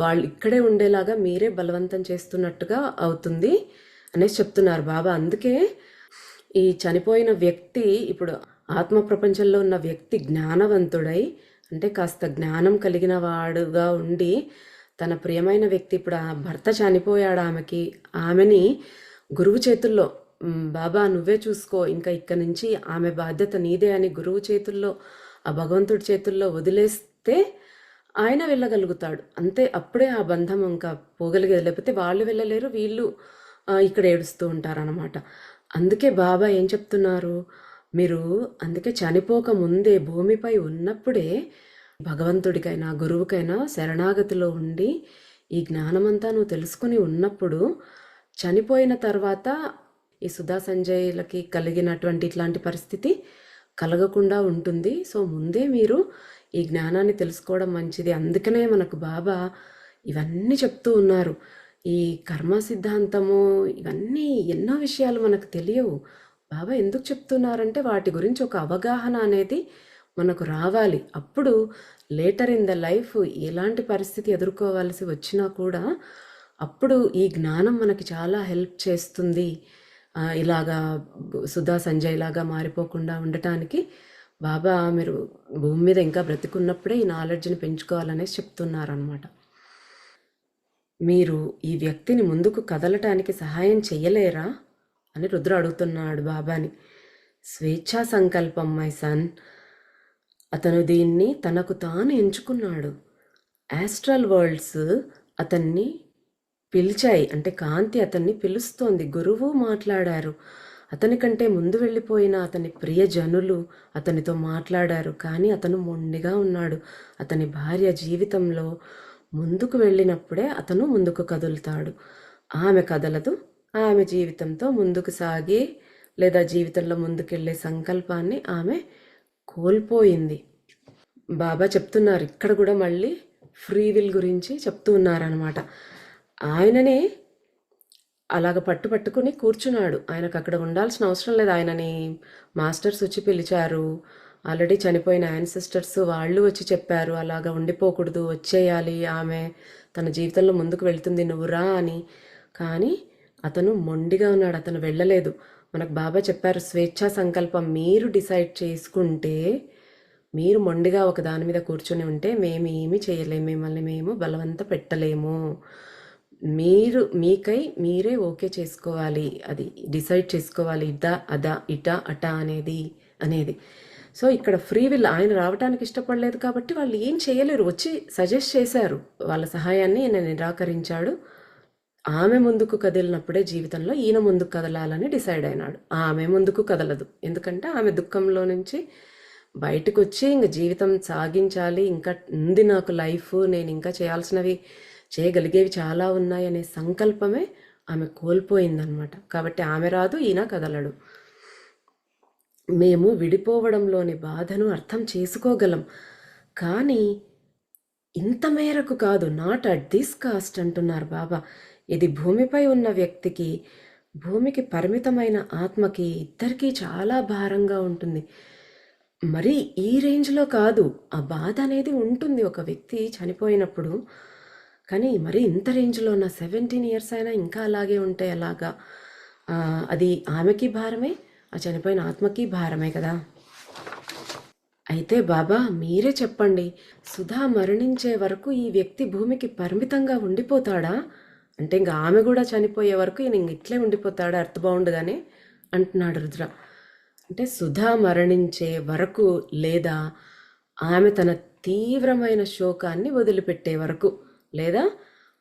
వాళ్ళు ఇక్కడే ఉండేలాగా మీరే బలవంతం చేస్తున్నట్టుగా అవుతుంది అనేసి చెప్తున్నారు బాబా. అందుకే ఈ చనిపోయిన వ్యక్తి ఇప్పుడు ఆత్మ ప్రపంచంలో ఉన్న వ్యక్తి జ్ఞానవంతుడై, అంటే కాస్త జ్ఞానం కలిగిన వాడుగా ఉండి, తన ప్రియమైన వ్యక్తి ఇప్పుడు ఆ భర్త చనిపోయాడు, ఆమెని గురువు చేతుల్లో బాబా నువ్వే చూసుకో, ఇంకా ఇక్కడి నుంచి ఆమె బాధ్యత నీదే అని గురువు చేతుల్లో, ఆ భగవంతుడి చేతుల్లో వదిలేస్తే ఆయన వెళ్ళగలుగుతాడు. అంతే, అప్పుడే ఆ బంధం ఇంకా పోగలిగేది. లేకపోతే వాళ్ళు వెళ్ళలేరు, వీళ్ళు ఇక్కడ ఏడుస్తూ ఉంటారనమాట. అందుకే బాబా ఏం చెప్తున్నారు, మీరు అందుకే చనిపోక ముందే భూమిపై ఉన్నప్పుడే భగవంతుడికైనా గురువుకైనా శరణాగతిలో ఉండి ఈ జ్ఞానమంతా నువ్వు తెలుసుకుని ఉన్నప్పుడు చనిపోయిన తర్వాత ఈ సుధా సంజయ్లకి కలిగినటువంటి ఇట్లాంటి పరిస్థితి కలగకుండా ఉంటుంది. సో ముందే మీరు ఈ జ్ఞానాన్ని తెలుసుకోవడం మంచిది. అందుకనే మనకు బాబా ఇవన్నీ చెప్తూ ఉన్నారు. ఈ కర్మ సిద్ధాంతము ఇవన్నీ ఎన్నో విషయాలు మనకు తెలియవు. బాబా ఎందుకు చెప్తున్నారంటే వాటి గురించి ఒక అవగాహన అనేది మనకు రావాలి. అప్పుడు లేటర్ ఇన్ ద లైఫ్ ఎలాంటి పరిస్థితి ఎదుర్కోవాల్సి వచ్చినా కూడా అప్పుడు ఈ జ్ఞానం మనకి చాలా హెల్ప్ చేస్తుంది. ఇలాగా సుధా సంజయ్ లాగా మారిపోకుండా ఉండటానికి బాబా మీరు భూమి మీద ఇంకా బ్రతికున్నప్పుడే ఈ నాలెడ్జ్ని పెంచుకోవాలనేసి చెప్తున్నారనమాట. మీరు ఈ వ్యక్తిని ముందుకు కదలటానికి సహాయం చెయ్యలేరా అని రుద్ర అడుగుతున్నాడు బాబాని. స్వేచ్ఛా సంకల్పం మై సన్. అతను దీన్ని తనకు తాను ఎంచుకున్నాడు. యాస్ట్రల్ వరల్డ్స్ అతన్ని పిలిచాయి, అంటే కాంతి అతన్ని పిలుస్తోంది. గురువు మాట్లాడారు, అతని కంటే ముందు వెళ్ళిపోయిన అతని ప్రియజనులు అతనితో మాట్లాడారు. కానీ అతను మొండిగా ఉన్నాడు. అతని భార్య జీవితంలో ముందుకు వెళ్ళినప్పుడే అతను ముందుకు కదులుతాడు. ఆమె కదలదు. ఆమె జీవితంతో ముందుకు సాగి లేదా జీవితంలో ముందుకెళ్ళే సంకల్పాన్ని ఆమె కోల్పోయింది. బాబా చెప్తున్నారు ఇక్కడ కూడా మళ్ళీ ఫ్రీ విల్ గురించి చెప్తూ ఉన్నారనమాట. ఆయననే అలాగ పట్టుకుని కూర్చున్నాడు. ఆయనకు అక్కడ ఉండాల్సిన అవసరం లేదు. ఆయనని మాస్టర్స్ వచ్చి పిలిచారు, ఆల్రెడీ చనిపోయిన యాన్సిస్టర్స్ వాళ్ళు వచ్చి చెప్పారు అలాగా ఉండిపోకూడదు, వచ్చేయాలి, ఆమె తన జీవితంలో ముందుకు వెళ్తుంది, నువ్వు రా అని. కానీ అతను మొండిగా ఉన్నాడు, అతను వెళ్ళలేదు. మనకు బాబా చెప్పారు స్వేచ్ఛా సంకల్పం మీరు డిసైడ్ చేసుకుంటే, మీరు మొండిగా ఒక దాని మీద కూర్చొని ఉంటే మేమేమి చేయలేము, మిమ్మల్ని మేము బలవంత పెట్టలేము. మీరు మీకై మీరే ఓకే చేసుకోవాలి, అది డిసైడ్ చేసుకోవాలి, ఇట అట అనేది. సో ఇక్కడ ఫ్రీ విల్, ఆయన రావడానికి ఇష్టపడలేదు కాబట్టి వాళ్ళు ఏం చేయలేరు. వచ్చి సజెస్ట్ చేశారు, వాళ్ళ సహాయాన్ని ఈయన నిరాకరించాడు. ఆమె ముందుకు కదిలినప్పుడే జీవితంలో ఈయన ముందుకు కదలాలని డిసైడ్ అయినాడు. ఆమె ముందుకు కదలదు, ఎందుకంటే ఆమె దుఃఖంలో నుంచి బయటకు వచ్చి ఇంక జీవితం సాగించాలి, ఇంకా ఉంది నాకు లైఫ్, నేను ఇంకా చేయగలిగేవి చాలా ఉన్నాయనే సంకల్పమే ఆమె కోల్పోయిందనమాట. కాబట్టి ఆమె రాదు, ఈయన కదలడు. మేము విడిపోవడంలోని బాధను అర్థం చేసుకోగలం, కానీ ఇంత మేరకు కాదు, నాట్ అట్ దిస్ కాస్ట్ అంటున్నారు బాబా. ఇది భూమిపై ఉన్న వ్యక్తికి, భూమికి పరిమితమైన ఆత్మకి, ఇద్దరికీ చాలా భారంగా ఉంటుంది. మరి ఈ రేంజ్లో కాదు, ఆ బాధ అనేది ఉంటుంది ఒక వ్యక్తి చనిపోయినప్పుడు. కానీ మరి ఇంత రేంజ్లో ఉన్న 17 years అయినా ఇంకా అలాగే ఉంటే అలాగా, అది ఆమెకి భారమే, ఆ చనిపోయిన ఆత్మకి భారమే కదా. అయితే బాబా మీరే చెప్పండి, సుధా మరణించే వరకు ఈ వ్యక్తి భూమికి పరిమితంగా ఉండిపోతాడా? అంటే ఇంకా ఆమె కూడా చనిపోయే వరకు ఈయన ఇట్లే ఉండిపోతాడా, అర్థ బాగుండగానే అంటున్నాడు రుద్ర. అంటే సుధా మరణించే వరకు, లేదా ఆమె తన తీవ్రమైన శోకాన్ని వదిలిపెట్టే వరకు, లేదా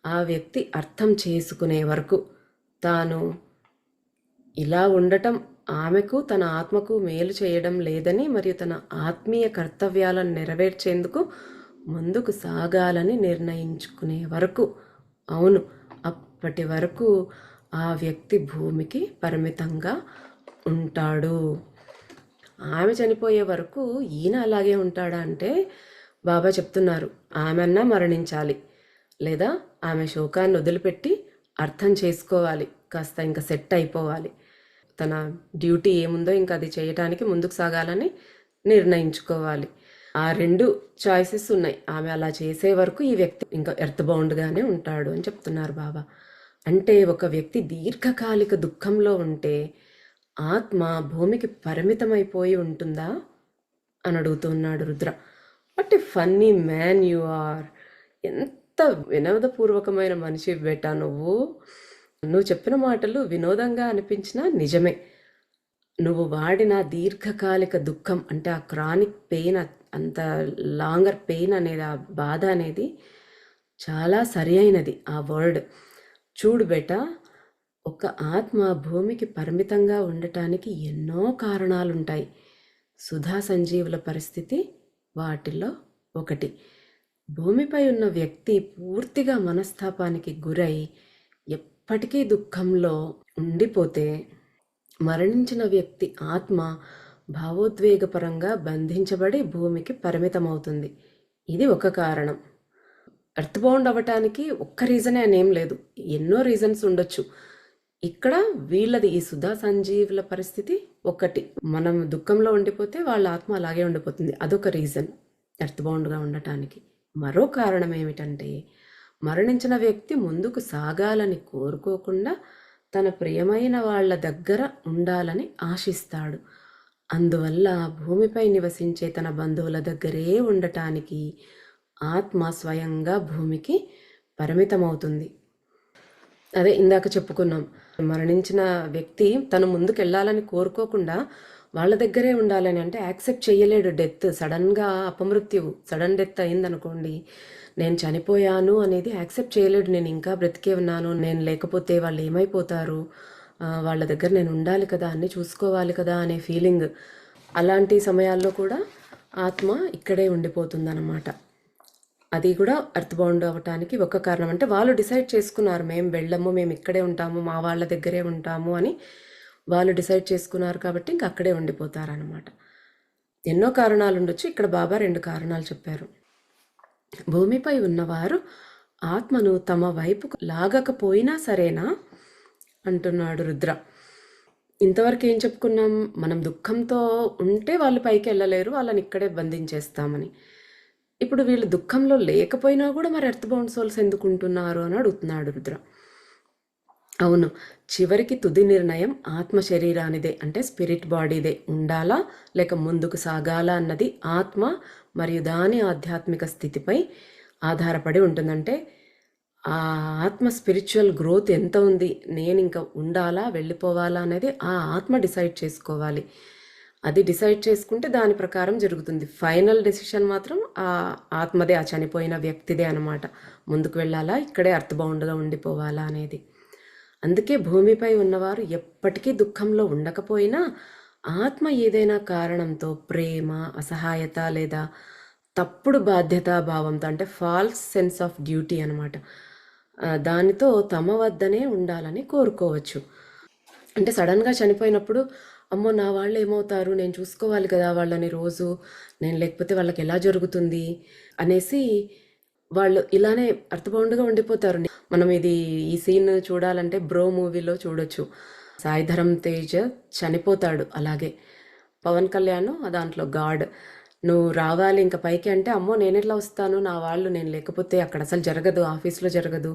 ఆ వ్యక్తి అర్థం చేసుకునే వరకు, తాను ఇలా ఉండటం ఆమెకు తన ఆత్మకు మేలు చేయడం లేదని మరియు తన ఆత్మీయ కర్తవ్యాలను నెరవేర్చేందుకు ముందుకు సాగాలని నిర్ణయించుకునే వరకు, అవును, అప్పటి వరకు ఆ వ్యక్తి భూమికి పరిమితంగా ఉంటాడు. ఆమె చనిపోయే వరకు ఈయన అలాగే ఉంటాడా అంటే బాబా చెప్తున్నారు, ఆమెన్నా మరణించాలి, లేదా ఆమె శోకాన్ని వదిలిపెట్టి అర్థం చేసుకోవాలి, కాస్త ఇంకా సెట్ అయిపోవాలి, తన డ్యూటీ ఏముందో ఇంకా అది చేయటానికి ముందుకు సాగాలని నిర్ణయించుకోవాలి. ఆ 2 చాయిసెస్ ఉన్నాయి. ఆమె అలా చేసే వరకు ఈ వ్యక్తి ఇంకా ఎర్త్ బౌండ్గానే ఉంటాడు అని చెప్తున్నారు బాబా. అంటే ఒక వ్యక్తి దీర్ఘకాలిక దుఃఖంలో ఉంటే ఆత్మ భూమికి పరిమితమైపోయి ఉంటుందా అని అడుగుతున్నాడు Rudra. What a funny man you are. ఎంత వినోదపూర్వకమైన మనిషి బేటా నువ్వు. నువ్వు చెప్పిన మాటలు వినోదంగా అనిపించినా నిజమే. నువ్వు వాడిన దీర్ఘకాలిక దుఃఖం అంటే ఆ క్రానిక్ పెయిన్, అంత లాంగర్ పెయిన్ అనేది, ఆ బాధ అనేది చాలా సరి అయినది ఆ వర్డ్. చూడు బేటా, ఒక ఆత్మ భూమికి పరిమితంగా ఉండటానికి ఎన్నో కారణాలుంటాయి. సుధా సంజీవుల పరిస్థితి వాటిల్లో ఒకటి. భూమిపై ఉన్న వ్యక్తి పూర్తిగా మనస్తాపానికి గురై ఎప్పటికీ దుఃఖంలో ఉండిపోతే మరణించిన వ్యక్తి ఆత్మ భావోద్వేగపరంగా బంధించబడి భూమికి పరిమితమవుతుంది. ఇది ఒక కారణం. ఎర్త్ బౌండ్ అవ్వటానికి ఒక్క రీజనే అనేం లేదు, ఎన్నో రీజన్స్ ఉండొచ్చు. ఇక్కడ వీళ్ళది, ఈ సుధా సంజీవుల పరిస్థితి ఒకటి. మనం దుఃఖంలో ఉండిపోతే వాళ్ళ ఆత్మ అలాగే ఉండిపోతుంది, అదొక రీజన్ ఎర్త్ బౌండ్గా ఉండటానికి. మరో కారణం ఏమిటంటే, మరణించిన వ్యక్తి ముందుకు సాగాలని కోరుకోకుండా తన ప్రియమైన వాళ్ళ దగ్గర ఉండాలని ఆశిస్తాడు. అందువల్ల భూమిపై నివసించే తన బంధువుల దగ్గరే ఉండటానికి ఆత్మ స్వయంగా భూమికి పరిమితమవుతుంది. అదే ఇందాక చెప్పుకున్నాం, మరణించిన వ్యక్తి తను ముందుకు వెళ్ళాలని కోరుకోకుండా వాళ్ళ దగ్గరే ఉండాలని, అంటే యాక్సెప్ట్ చేయలేడు డెత్. సడన్గా అపమృత్యువు, సడన్ డెత్ అయిందనుకోండి, నేను చనిపోయాను అనేది యాక్సెప్ట్ చేయలేడు. నేను ఇంకా బ్రతికే ఉన్నాను, నేను లేకపోతే వాళ్ళు ఏమైపోతారు, వాళ్ళ దగ్గర నేను ఉండాలి కదా, అన్నీ చూసుకోవాలి కదా అనే ఫీలింగ్. అలాంటి సమయాల్లో కూడా ఆత్మ ఇక్కడే ఉండిపోతుందన్నమాట. అది కూడా ఎర్త్ బౌండ్ అవ్వటానికి ఒక కారణం. అంటే వాళ్ళు డిసైడ్ చేసుకున్నారు, మేము వెళ్ళము, మేము ఇక్కడే ఉంటాము, మా వాళ్ళ దగ్గరే ఉంటాము అని వాళ్ళు డిసైడ్ చేసుకున్నారు కాబట్టి ఇంక అక్కడే ఉండిపోతారనమాట. ఎన్నో కారణాలు ఉండొచ్చు, ఇక్కడ బాబా 2 కారణాలు చెప్పారు. భూమిపై ఉన్నవారు ఆత్మను తమ వైపుకు లాగకపోయినా సరేనా అంటున్నాడు రుద్ర. ఇంతవరకు ఏం చెప్పుకున్నాం, మనం దుఃఖంతో ఉంటే వాళ్ళు పైకి వెళ్ళలేరు, వాళ్ళని ఇక్కడే బంధించేస్తామని. ఇప్పుడు వీళ్ళు దుఃఖంలో లేకపోయినా కూడా మరి ఎర్త్ బౌండ్ సోల్స్ ఎందుకు ఉంటున్నారు అని అడుగుతున్నాడు రుద్ర. అవును, చివరికి తుది నిర్ణయం ఆత్మ శరీరానిదే, అంటే స్పిరిట్ బాడీదే ఉండాలా లేక ముందుకు సాగాలా అన్నది ఆత్మ మరియు దాని ఆధ్యాత్మిక స్థితిపై ఆధారపడి ఉంటుందంటే ఆ ఆత్మ స్పిరిచువల్ గ్రోత్ ఎంత ఉంది, నేను ఇంకా ఉండాలా వెళ్ళిపోవాలా అనేది ఆ ఆత్మ డిసైడ్ చేసుకోవాలి. అది డిసైడ్ చేసుకుంటే దాని ప్రకారం జరుగుతుంది. ఫైనల్ డెసిషన్ మాత్రం ఆ ఆత్మదే, ఆ చనిపోయిన వ్యక్తిదే అనమాట. ముందుకు వెళ్ళాలా, ఇక్కడే ఎర్త్ బౌండ్గా ఉండిపోవాలా అనేది. అందుకే భూమిపై ఉన్నవారు ఎప్పటికీ దుఃఖంలో ఉండకపోయినా ఆత్మ ఏదైనా కారణంతో ప్రేమ, అసహాయత లేదా తప్పుడు బాధ్యతాభావంతో, అంటే ఫాల్స్ సెన్స్ ఆఫ్ డ్యూటీ అనమాట, దానితో తమ వద్దనే ఉండాలని కోరుకోవచ్చు. అంటే సడన్గా చనిపోయినప్పుడు అమ్మో నా వాళ్ళు ఏమవుతారు, నేను చూసుకోవాలి కదా వాళ్ళని రోజు, నేను లేకపోతే వాళ్ళకి ఎలా జరుగుతుంది అనేసి వాళ్ళు ఇలానే అర్థబౌండ్గా ఉండిపోతారు. మనం ఈ సీన్ చూడాలంటే బ్రో మూవీలో చూడొచ్చు. సాయిధరం తేజ్ చనిపోతాడు అలాగే. పవన్ కళ్యాణ్ దాంట్లో గాడ్, నువ్వు రావాలి ఇంకా పైకి అంటే, అమ్మో నేను ఎట్లా వస్తాను, నా వాళ్ళు నేను లేకపోతే అక్కడ అసలు జరగదు, ఆఫీస్లో జరగదు,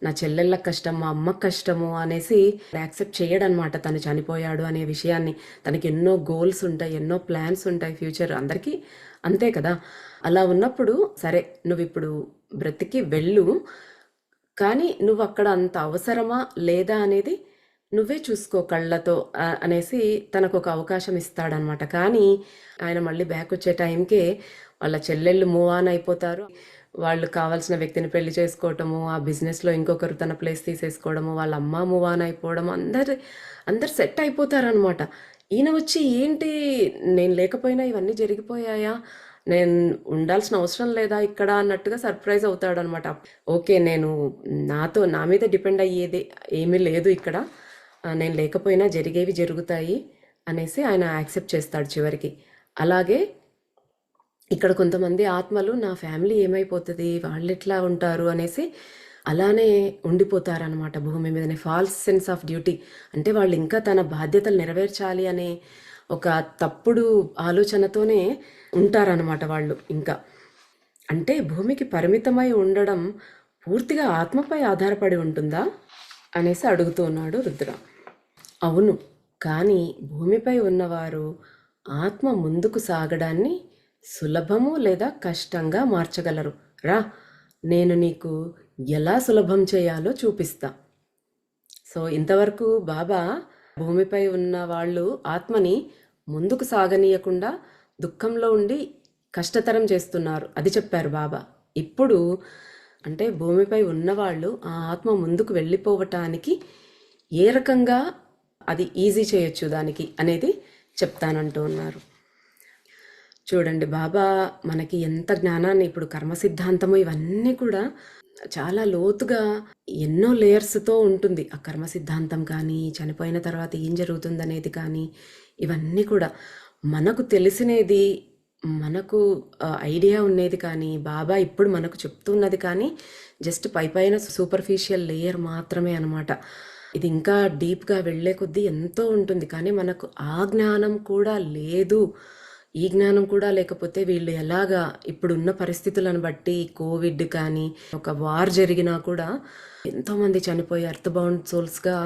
నా చెల్లెళ్ళకి కష్టం, మా అమ్మకి కష్టము అనేసి యాక్సెప్ట్ చేయడనమాట తను చనిపోయాడు అనే విషయాన్ని. తనకి ఎన్నో గోల్స్ ఉంటాయి, ఎన్నో ప్లాన్స్ ఉంటాయి ఫ్యూచర్, అందరికీ అంతే కదా. అలా ఉన్నప్పుడు సరే నువ్వు ఇప్పుడు బ్రతికి వెళ్ళు, కానీ నువ్వు అక్కడ అంత అవసరమా లేదా అనేది నువ్వే చూసుకో కళ్ళతో అనేసి తనకు ఒక అవకాశం ఇస్తాడనమాట. కానీ ఆయన మళ్ళీ బ్యాక్ వచ్చే టైంకే వాళ్ళ చెల్లెళ్ళు మూవ్ ఆన్ అయిపోతారు. వాళ్ళు కావాల్సిన వ్యక్తిని పెళ్లి చేసుకోవటము, ఆ బిజినెస్లో ఇంకొకరు తన ప్లేస్ తీసేసుకోవడము, వాళ్ళ అమ్మ మూవ్ ఆన్ అయిపోవడం, అందరు సెట్ అయిపోతారనమాట. ఈయన వచ్చి ఏంటి నేను లేకపోయినా ఇవన్నీ జరిగిపోయాయా, నేను ఉండాల్సిన అవసరం లేదా ఇక్కడ అన్నట్టుగా సర్ప్రైజ్ అవుతాడనమాట. ఓకే, నా మీద డిపెండ్ అయ్యేది ఏమీ లేదు ఇక్కడ, నేను లేకపోయినా జరిగేవి జరుగుతాయి అనేసి ఆయన యాక్సెప్ట్ చేస్తాడు చివరికి. అలాగే ఇక్కడ కొంతమంది ఆత్మలు నా ఫ్యామిలీ ఏమైపోతుంది, వాళ్ళు ఎట్లా ఉంటారు అనేసి అలానే ఉండిపోతారనమాట భూమి మీదనే. ఫాల్స్ సెన్స్ ఆఫ్ డ్యూటీ అంటే వాళ్ళు ఇంకా తన బాధ్యతలు నెరవేర్చాలి అనే ఒక తప్పుడు ఆలోచనతోనే ఉంటారనమాట వాళ్ళు. ఇంకా అంటే భూమికి పరిమితమై ఉండడం పూర్తిగా ఆత్మపై ఆధారపడి ఉంటుందా అనేసి అడుగుతూ ఉన్నాడు రుద్ర. అవును, కానీ భూమిపై ఉన్నవారు ఆత్మ ముందుకు సాగడాన్ని సులభము లేదా కష్టంగా మార్చగలరు. రా, నేను నీకు ఎలా సులభం చేయాలో చూపిస్తా. సో ఇంతవరకు బాబా భూమిపై ఉన్న వాళ్ళు ఆత్మని ముందుకు సాగనీయకుండా దుఃఖంలో ఉండి కష్టతరం చేస్తున్నారు, అది చెప్పారు బాబా. ఇప్పుడు అంటే భూమిపై ఉన్నవాళ్ళు ఆ ఆత్మ ముందుకు వెళ్ళిపోవటానికి ఏ రకంగా అది ఈజీ చేయొచ్చు దానికి అనేది చెప్తానంటూ ఉన్నారు. చూడండి, బాబా మనకి ఎంత జ్ఞానాన్ని, ఇప్పుడు కర్మ సిద్ధాంతము ఇవన్నీ కూడా చాలా లోతుగా ఎన్నో లేయర్స్తో ఉంటుంది ఆ కర్మ సిద్ధాంతం. కానీ చనిపోయిన తర్వాత ఏం జరుగుతుంది అనేది కానీ ఇవన్నీ కూడా మనకు తెలిసినది, మనకు ఐడియా ఉండేది. కానీ బాబా ఇప్పుడు మనకు చెప్తున్నది కానీ జస్ట్ పైన సూపర్ఫిషియల్ లేయర్ మాత్రమే అనమాట. ఇది ఇంకా డీప్గా వెళ్ళే కొద్దీ ఎంతో ఉంటుంది. కానీ మనకు ఆ జ్ఞానం కూడా లేదు. ఈ జ్ఞానం కూడా లేకపోతే వీళ్ళు ఎలాగా ఇప్పుడున్న పరిస్థితులను బట్టి, కోవిడ్ కానీ ఒక వార్ జరిగినా కూడా ఎంతోమంది చనిపోయి ఎర్త్ బౌండ్ సోల్స్గా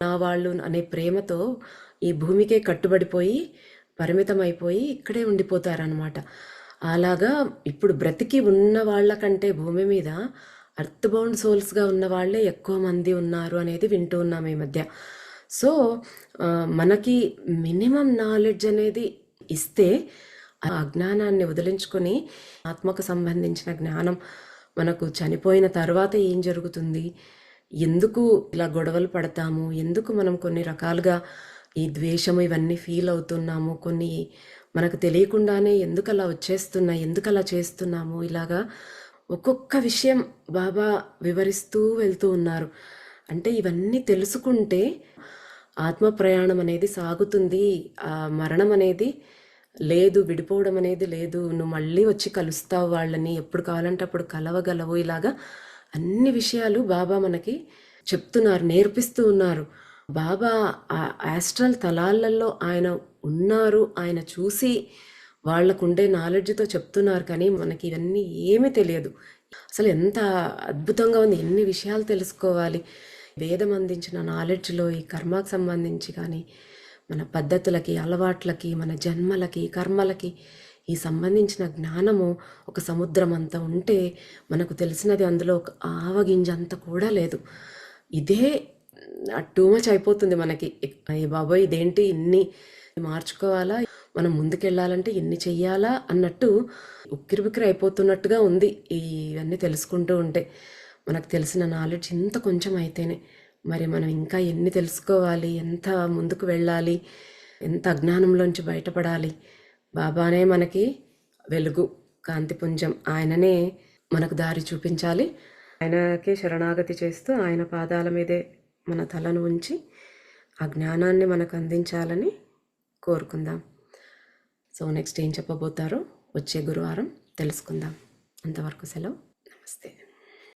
నా వాళ్ళు అనే ప్రేమతో ఈ భూమికే కట్టుబడిపోయి పరిమితమైపోయి ఇక్కడే ఉండిపోతారనమాట. అలాగా ఇప్పుడు బ్రతికి ఉన్న వాళ్ళకంటే భూమి మీద ఎర్త్ బౌండ్ సోల్స్గా ఉన్న వాళ్ళే ఎక్కువ మంది ఉన్నారు అనేది వింటూ ఉన్నాం ఈ మధ్య. సో మనకి మినిమం నాలెడ్జ్ అనేది ఇస్తే ఆ అజ్ఞానాన్ని వదిలించుకొని ఆత్మకు సంబంధించిన జ్ఞానం, మనకు చనిపోయిన తర్వాత ఏం జరుగుతుంది, ఎందుకు ఇలా గొడవలు పడతాము, ఎందుకు మనం కొన్ని రకాలుగా ఈ ద్వేషము ఇవన్నీ ఫీల్ అవుతున్నాము, కొన్ని మనకు తెలియకుండానే ఎందుకు అలా వచ్చేస్తున్నాయి, ఎందుకు అలా చేస్తున్నాము, ఇలాగా ఒక్కొక్క విషయం బాబా వివరిస్తూ వెళ్తూ ఉన్నారు. అంటే ఇవన్నీ తెలుసుకుంటే ఆత్మ ప్రయాణం అనేది సాగుతుంది, ఆ మరణం అనేది లేదు, విడిపోవడం అనేది లేదు, నువ్వు మళ్ళీ వచ్చి కలుస్తావు వాళ్ళని, ఎప్పుడు కావాలంటే అప్పుడు కలవగలవు. ఇలాగా అన్ని విషయాలు బాబా మనకి చెప్తున్నారు, నేర్పిస్తూ ఉన్నారు. బాబా ఆ ఆస్ట్రల్ తలాలలో ఆయన ఉన్నారు, ఆయన చూసి వాళ్ళకుండే నాలెడ్జ్తో చెప్తున్నారు. కానీ మనకి ఇవన్నీ ఏమీ తెలియదు. అసలు ఎంత అద్భుతంగా ఉంది, ఎన్ని విషయాలు తెలుసుకోవాలి. వేదం అందించిన నాలెడ్జ్లో ఈ కర్మకు సంబంధించి కానీ, మన పద్ధతులకి, అలవాట్లకి, మన జన్మలకి, కర్మలకి ఈ సంబంధించిన జ్ఞానము ఒక సముద్రం అంతా ఉంటే మనకు తెలిసినది అందులో ఒక ఆవగింజంత కూడా లేదు. ఇదే టూ మచ్ అయిపోతుంది మనకి. బాబోయ్, ఇదేంటి ఇన్ని మార్చుకోవాలా, మనం ముందుకెళ్ళాలంటే ఎన్ని చెయ్యాలా అన్నట్టు ఉక్కిరిబిక్కిరి అయిపోతున్నట్టుగా ఉంది ఇవన్నీ తెలుసుకుంటూ ఉంటే. మనకు తెలిసిన నాలెడ్జ్ ఇంత కొంచెం అయితేనే మరి మనం ఇంకా ఎన్ని తెలుసుకోవాలి, ఎంత ముందుకు వెళ్ళాలి, ఎంత అజ్ఞానంలోంచి బయటపడాలి. బాబానే మనకి వెలుగు, కాంతిపుంజం, ఆయననే మనకు దారి చూపించాలి. ఆయనకే శరణాగతి చేస్తూ ఆయన పాదాల మీదే మన తలను ఉంచి ఆ జ్ఞానాన్ని మనకు అందించాలని కోరుకుందాం. సో నెక్స్ట్ ఏం చెప్పబోతారో వచ్చే గురువారం తెలుసుకుందాం. అంతవరకు సెలవు. నమస్తే.